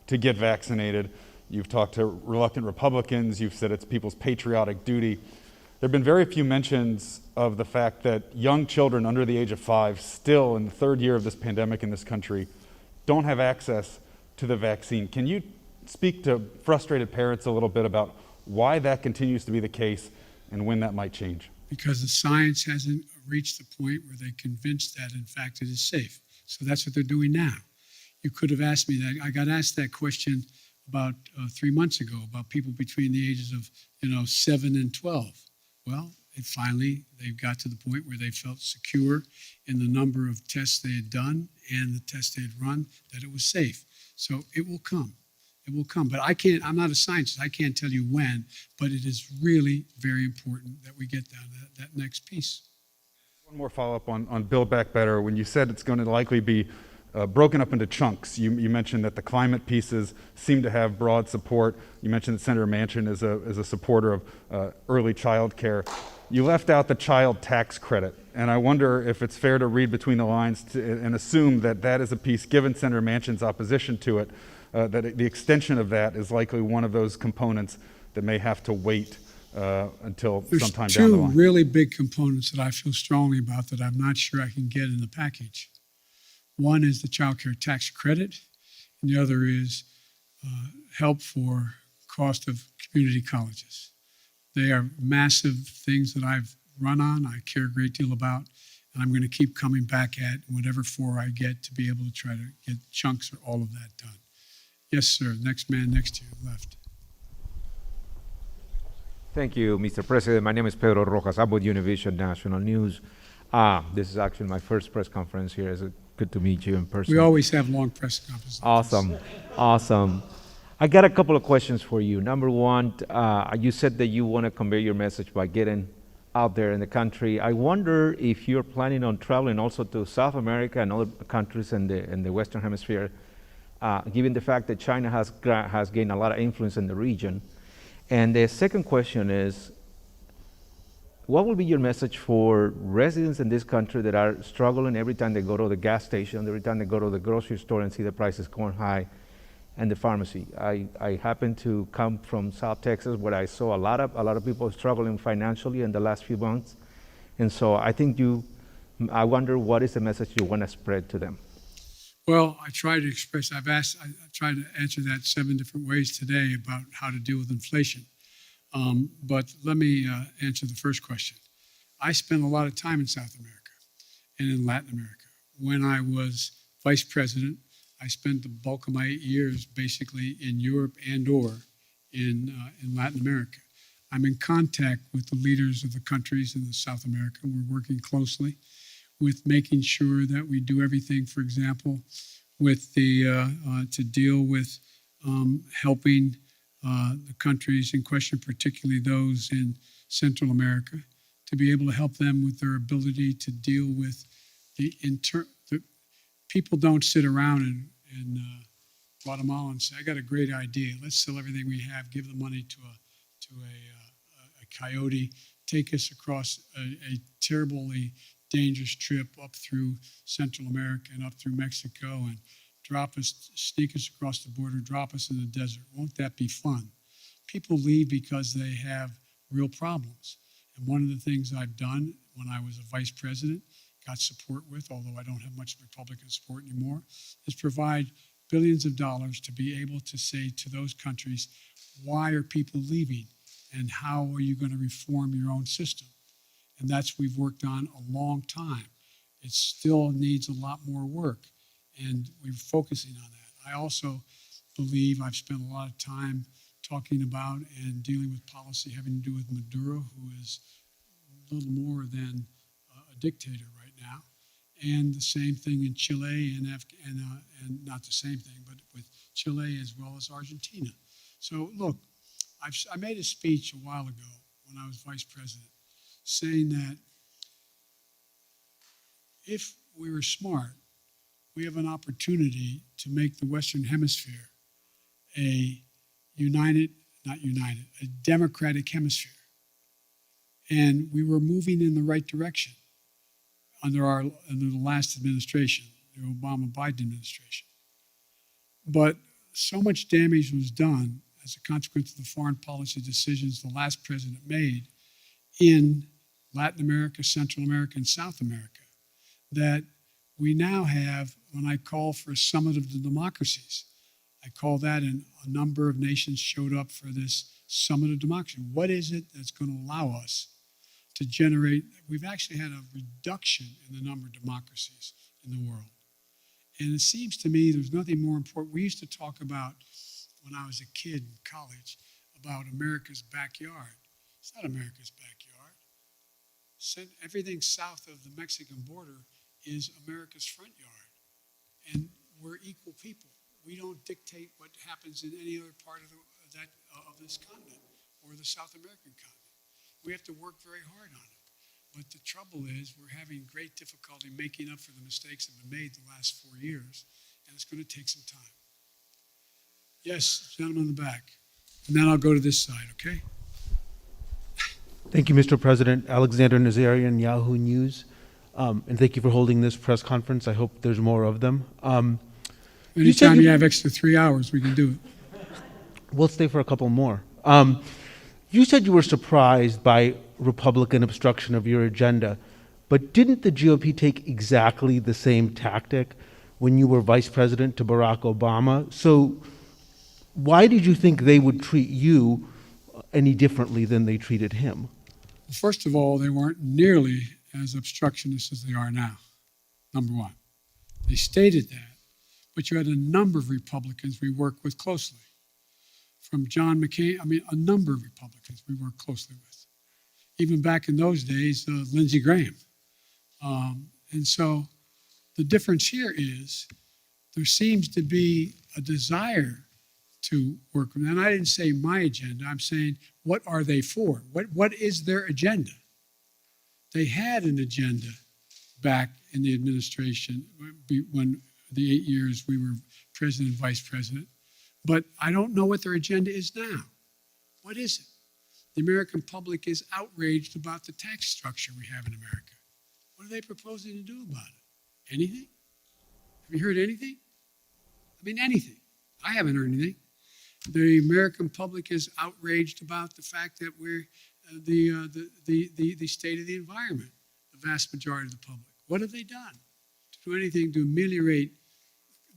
S21: to get vaccinated. You've talked to reluctant Republicans. You've said it's people's patriotic duty. There have been very few mentions of the fact that young children under the age of 5, still in the third year of this pandemic in this country, don't have access to the vaccine. Can you speak to frustrated parents a little bit about why that continues to be the case and when that might change?
S1: Because the science hasn't reached the point where they're convinced that, in fact, it is safe. So that's what they're doing now. You could have asked me that. I got asked that question about 3 months ago about people between the ages of 7 and 12. Well, they got to the point where they felt secure in the number of tests they had done and the tests they had run, that it was safe. So it will come. It will come. But I'm not a scientist. I can't tell you when, but it is really very important that we get down to that next piece.
S21: One more follow-up on Build Back Better. When you said it's going to likely be broken up into chunks, you mentioned that the climate pieces seem to have broad support. You mentioned that Senator Manchin is a supporter of early child care. You left out the child tax credit, and I wonder if it's fair to read between the lines and assume that that is a piece, given Senator Manchin's opposition to it, that the extension of that is likely one of those components that may have to wait until sometime down the line.
S1: There's two really big components that I feel strongly about that I'm not sure I can get in the package. One is the child care tax credit, and the other is help for cost of community colleges. They are massive things that I've run on, I care a great deal about, and I'm going to keep coming back at whatever floor I get to be able to try to get chunks or all of that done. Yes, sir. Next man next to you, left.
S22: Thank you, Mr. President. My name is Pedro Rojas. I'm with Univision National News. This is actually my first press conference here. It's good to meet you in person.
S1: We always have long press conferences.
S22: Awesome. I got a couple of questions for you. Number one, you said that you want to convey your message by getting out there in the country. I wonder if you're planning on traveling also to South America and other countries in the Western Hemisphere, given the fact that China has gained a lot of influence in the region. And the second question is, what will be your message for residents in this country that are struggling every time they go to the gas station, every time they go to the grocery store and see the prices going high, and the pharmacy? I happen to come from South Texas, where I saw a lot of people struggling financially in the last few months, and so I wonder what is the message you want to spread to them.
S1: Well, I tried to answer that 7 different ways today about how to deal with inflation. But let me answer the first question. I spent a lot of time in South America and in Latin America. When I was vice president, I spent the bulk of my 8 years basically in Europe and/or in Latin America. I'm in contact with the leaders of the countries in South America. We're working closely with making sure that we do everything, for example, with to deal with helping the countries in question, particularly those in Central America, to be able to help them with their ability to deal with the people don't sit around in Guatemala and say, I got a great idea. Let's sell everything we have, give the money to a coyote, take us across a terribly dangerous trip up through Central America and up through Mexico and sneak us across the border, drop us in the desert. Won't that be fun? People leave because they have real problems. And one of the things I've done when I was a vice president, got support with, although I don't have much Republican support anymore, is provide billions of dollars to be able to say to those countries, why are people leaving? And how are you going to reform your own system? And that's we've worked on a long time. It still needs a lot more work, and we're focusing on that. I also believe I've spent a lot of time talking about and dealing with policy having to do with Maduro, who is a little more than a dictator right now, and the same thing in Chile and not the same thing, but with Chile as well as Argentina. So look, I made a speech a while ago when I was vice president, saying that if we were smart, we have an opportunity to make the Western Hemisphere a democratic hemisphere. And we were moving in the right direction under the last administration, the Obama-Biden administration. But so much damage was done as a consequence of the foreign policy decisions the last president made in Latin America, Central America, and South America, that we now have, when I call for a summit of the democracies, I call that, and a number of nations showed up for this summit of democracy. What is it that's going to allow us to generate? We've actually had a reduction in the number of democracies in the world. And it seems to me there's nothing more important. We used to talk about, when I was a kid in college, about America's backyard. It's not America's backyard. Everything south of the Mexican border is America's front yard. And we're equal people. We don't dictate what happens in any other part of this continent or the South American continent. We have to work very hard on it. But the trouble is we're having great difficulty making up for the mistakes that have been made the last 4 years, and it's going to take some time. Yes, gentleman in the back. And then I'll go to this side, okay?
S2: Thank you, Mr. President. Alexander Nazarian, Yahoo News. And thank you for holding this press conference. I hope there's more of them.
S1: Anytime you have extra 3 hours, we can do it.
S2: We'll stay for a couple more. You said you were surprised by Republican obstruction of your agenda, but didn't the GOP take exactly the same tactic when you were vice president to Barack Obama? So why did you think they would treat you any differently than they treated him?
S1: First of all, they weren't nearly as obstructionist as they are now, number one. They stated that, but you had a number of Republicans we worked with closely. From John McCain, a number of Republicans we worked closely with. Even back in those days, Lindsey Graham. And so the difference here is there seems to be a desire to work with them. And I didn't say my agenda. I'm saying, what are they for? What is their agenda? they had an agenda back in the administration when the 8 years we were president and vice president. But I don't know what their agenda is now. What is it? The American public is outraged about the tax structure we have in America. What are they proposing to do about it? Anything? Have you heard anything? I mean, anything. I haven't heard anything. The American public is outraged about the fact that we're the state of the environment, the vast majority of the public. What have they done to do anything to ameliorate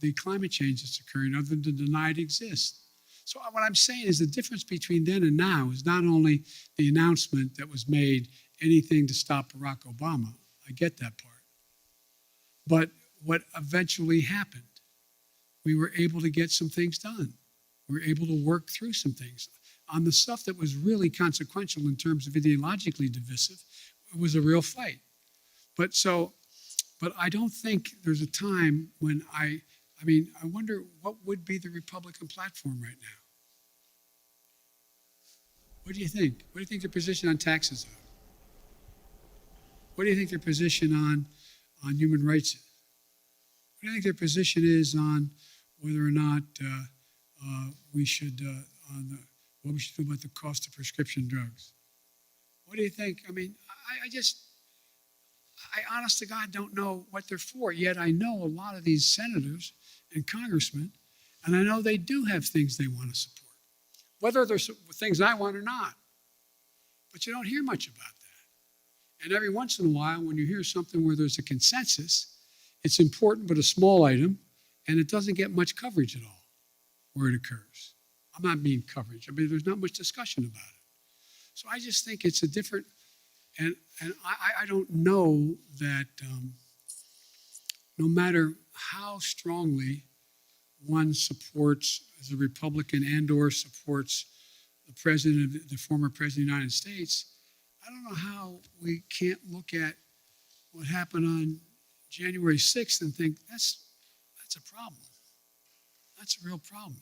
S1: the climate change that's occurring other than to deny it exists? So what I'm saying is the difference between then and now is not only the announcement that was made, anything to stop Barack Obama. I get that part. But what eventually happened, we were able to get some things done. We were able to work through some things. On the stuff that was really consequential in terms of ideologically divisive, it was a real fight. But I don't think there's a time when I wonder what would be the Republican platform right now. What do you think? What do you think their position on taxes are? What do you think their position on human rights is? What do you think their position is on whether or not we should what we should do about the cost of prescription drugs? What do you think? I mean, I honest to God don't know what they're for, yet I know a lot of these senators and congressmen, and I know they do have things they want to support, whether they're things I want or not. But you don't hear much about that. And every once in a while, when you hear something where there's a consensus, it's important but a small item, and it doesn't get much coverage at all where it occurs. I'm not mean coverage. I mean, there's not much discussion about it. So I just think it's a different, and I don't know that no matter how strongly one supports as a Republican and or supports the former president of the United States, I don't know how we can't look at what happened on January 6th and think that's a problem. That's a real problem.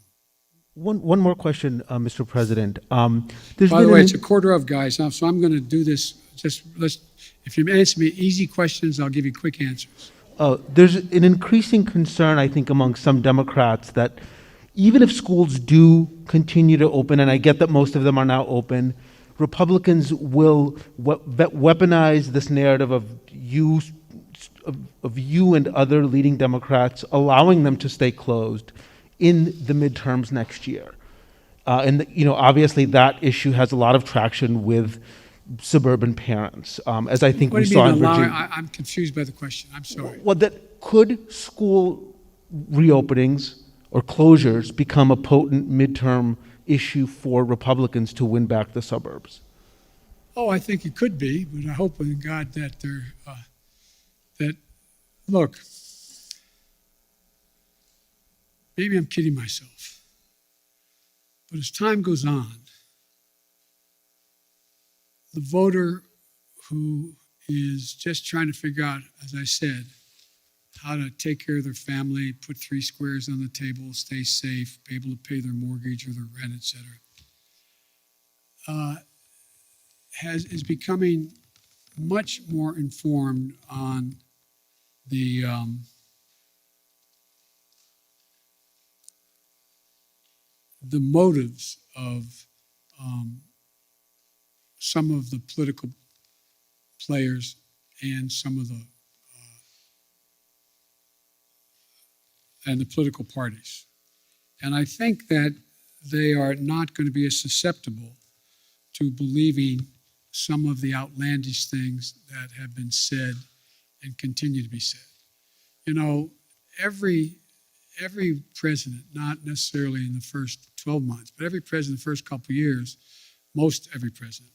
S2: One more question, Mr. President.
S1: By the way, it's a quarter of, guys, so I'm going to do this. If you answer me easy questions, I'll give you quick answers.
S2: There's an increasing concern, I think, among some Democrats that even if schools do continue to open, and I get that most of them are now open, Republicans will weaponize this narrative of you and other leading Democrats, allowing them to stay closed in the midterms next year. And obviously that issue has a lot of traction with suburban parents, as I think we saw in Virginia.
S1: I'm confused by the question. I'm sorry.
S2: Well, could school reopenings or closures become a potent midterm issue for Republicans to win back the suburbs?
S1: Oh, I think it could be, but I hope in God that look, maybe I'm kidding myself, but as time goes on, the voter who is just trying to figure out, as I said, how to take care of their family, put 3 squares on the table, stay safe, be able to pay their mortgage or their rent, et cetera, is becoming much more informed on the motives of some of the political players and some of the political parties. And I think that they are not going to be as susceptible to believing some of the outlandish things that have been said and continue to be said. Every president, not necessarily in the first 12 months, but every president the first couple of years, every president,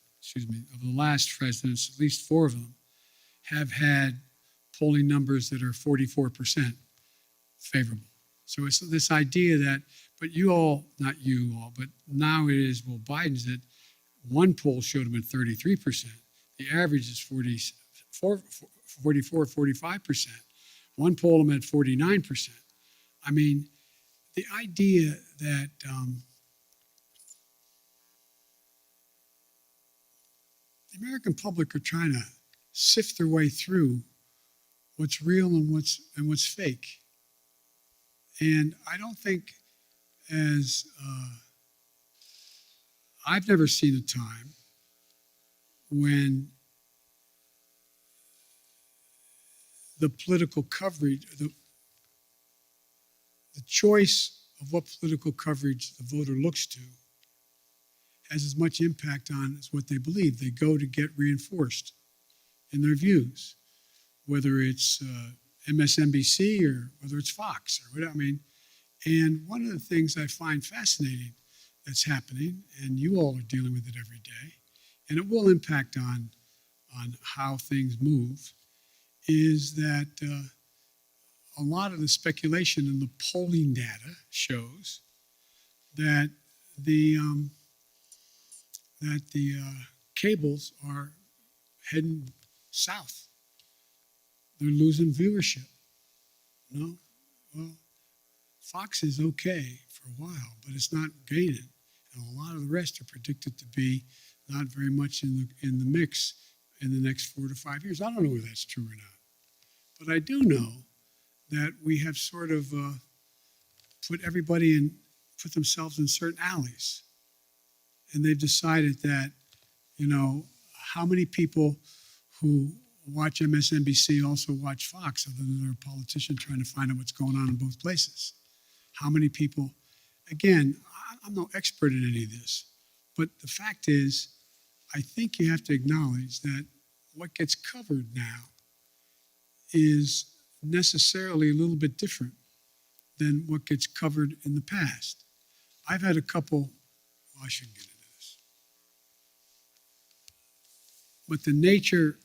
S1: of the last presidents, at least 4 of them, have had polling numbers that are 44% favorable. So it's this idea that, but not you all, but now it is, well, Biden's at, one poll showed him at 33%. The average is 44, 45%. One poll him at 49%. I mean, the idea that the American public are trying to sift their way through what's real and what's fake. And I don't think I've never seen a time when the political coverage, the choice of what political coverage the voter looks to has as much impact on as what they believe. They go to get reinforced in their views, whether it's MSNBC or whether it's Fox or whatever. I mean, and one of the things I find fascinating that's happening, and you all are dealing with it every day, and it will impact on how things move, is that a lot of the speculation in the polling data shows that the cables are heading south. They're losing viewership. No? Well, Fox is okay for a while, but it's not gaining. And a lot of the rest are predicted to be not very much in the mix in the next 4 to 5 years. I don't know whether that's true or not. But I do know that we have sort of put themselves in certain alleys. And they've decided that, how many people who watch MSNBC also watch Fox, other than they're a politician trying to find out what's going on in both places? How many people, again, I'm no expert in any of this, but the fact is, I think you have to acknowledge that what gets covered now is necessarily a little bit different than what gets covered in the past. I've had a couple, well, I shouldn't get into this, but the nature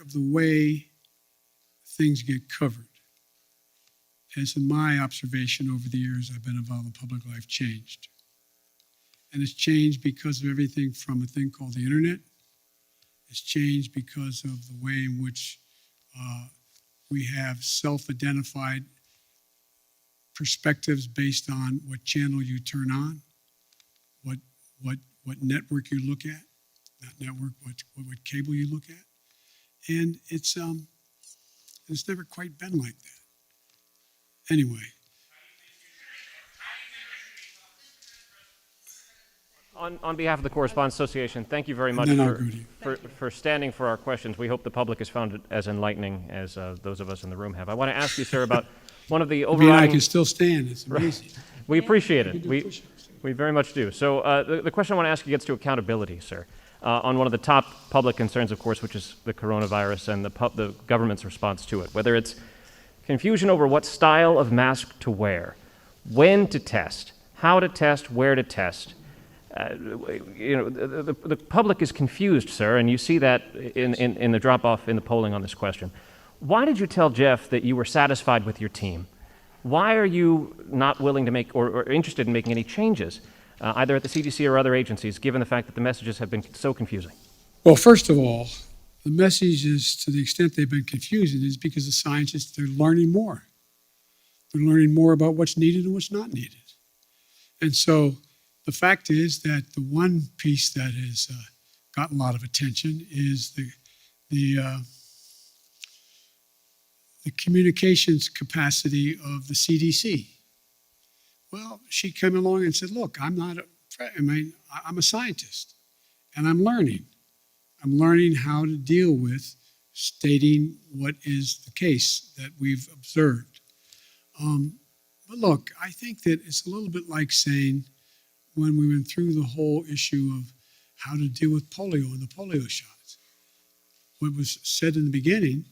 S1: of the way things get covered has, in my observation over the years I've been involved in public life, changed. And it's changed because of everything from a thing called the internet. It's changed because of the way in which we have self-identified perspectives based on what channel you turn on, what network you look at, not network, what cable you look at. And it's never quite been like that. Anyway.
S3: On behalf of the Correspondents Association, thank you very much for standing for our questions. We hope the public has found it as enlightening as those of us in the room have. I want to ask you, sir, about one of the overriding...
S1: I can still stand. It's amazing.
S3: We appreciate it. We very much do. So the question I want to ask you gets to accountability, sir. On one of the top public concerns, of course, which is the coronavirus and the government's response to it, whether it's confusion over what style of mask to wear, when to test, how to test, where to test. The public is confused, sir, and you see that in the drop-off in the polling on this question. Why did you tell Jeff that you were satisfied with your team? Why are you not willing to make or interested in making any changes, either at the CDC or other agencies, given the fact that the messages have been so confusing?
S1: Well, first of all, the messages, to the extent they've been confusing, is because the scientists, they're learning more. They're learning more about what's needed and what's not needed. And so the fact is that the one piece that has gotten a lot of attention is the communications capacity of the CDC. Well, she came along and said, look, I'm a scientist, and I'm learning. I'm learning how to deal with stating what is the case that we've observed. But look, I think that it's a little bit like saying, when we went through the whole issue of how to deal with polio and the polio shots, what was said in the beginning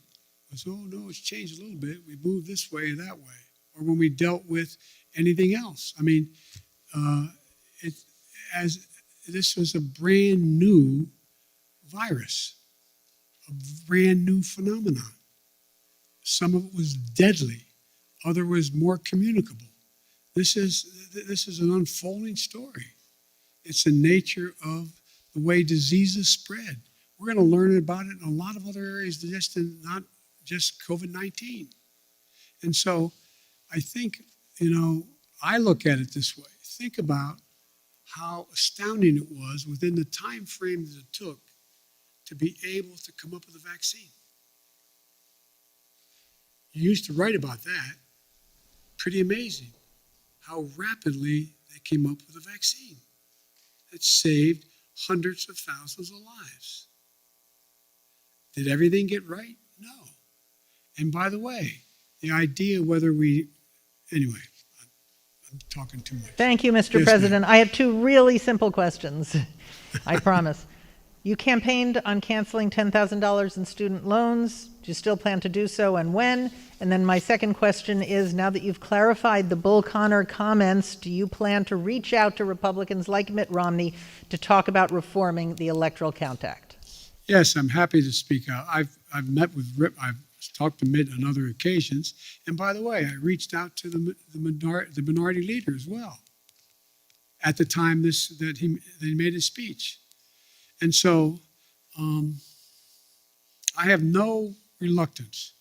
S1: was, oh, no, it's changed a little bit. We moved this way or that way. Or when we dealt with anything else. I mean, this was a brand new virus, a brand new phenomenon. Some of it was deadly. Other was more communicable. This is an unfolding story. It's the nature of the way diseases spread. We're going to learn about it in a lot of other areas, not just COVID-19. And so I think, I look at it this way. Think about how astounding it was within the time frame that it took to be able to come up with a vaccine. You used to write about that. Pretty amazing how rapidly they came up with a vaccine that saved hundreds of thousands of lives. Did everything get right? No. And by the way, the idea whether anyway, I'm talking too much.
S4: Thank you, Mr.
S1: Yes,
S4: President.
S1: ma'am.
S4: I have two really simple questions. I promise. You campaigned on canceling $10,000 in student loans. Do you still plan to do so, and when? And then my second question is, now that you've clarified the Bull Connor comments, do you plan to reach out to Republicans like Mitt Romney to talk about reforming the Electoral Count Act?
S1: Yes, I'm happy to speak out. I've met with I've talked to Mitt on other occasions, and by the way, I reached out to the minority leader as well at the time that he made his speech, and so I have no reluctance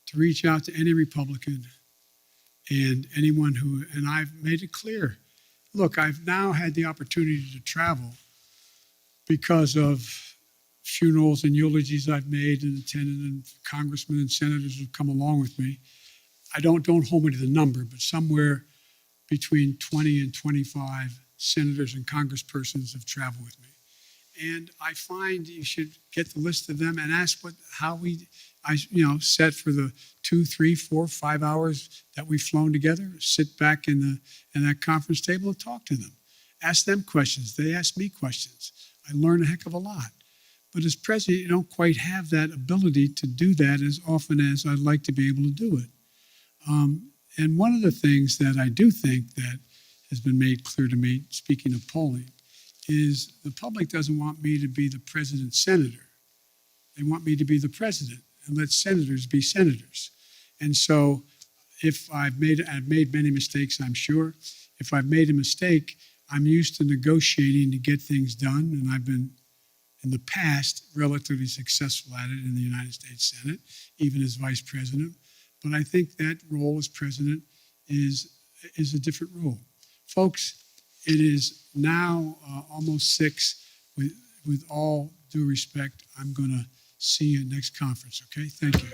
S1: to reach out to any Republican and anyone and I've made it clear. Look, I've now had the opportunity to travel because of funerals and eulogies I've made and attended, and congressmen and senators have come along with me. Don't hold me to the number, but somewhere between 20 and 25 senators and congresspersons have traveled with me. And I find you should get the list of them and ask how I set for the 2, 3, 4, 5 hours that we've flown together, sit back in that conference table and talk to them. Ask them questions. They ask me questions. I learn a heck of a lot. But as president, you don't quite have that ability to do that as often as I'd like to be able to do it. And one of the things that I do think that has been made clear to me, speaking of polling, is the public doesn't want me to be the president's senator. They want me to be the president and let senators be senators. And so if I've made many mistakes, I'm sure. If I've made a mistake, I'm used to negotiating to get things done, and I've been, in the past, relatively successful at it in the United States Senate, even as vice president. But I think that role as president is a different role. Folks, it is now almost 6. With all due respect, I'm going to see you next conference, okay? Thank you.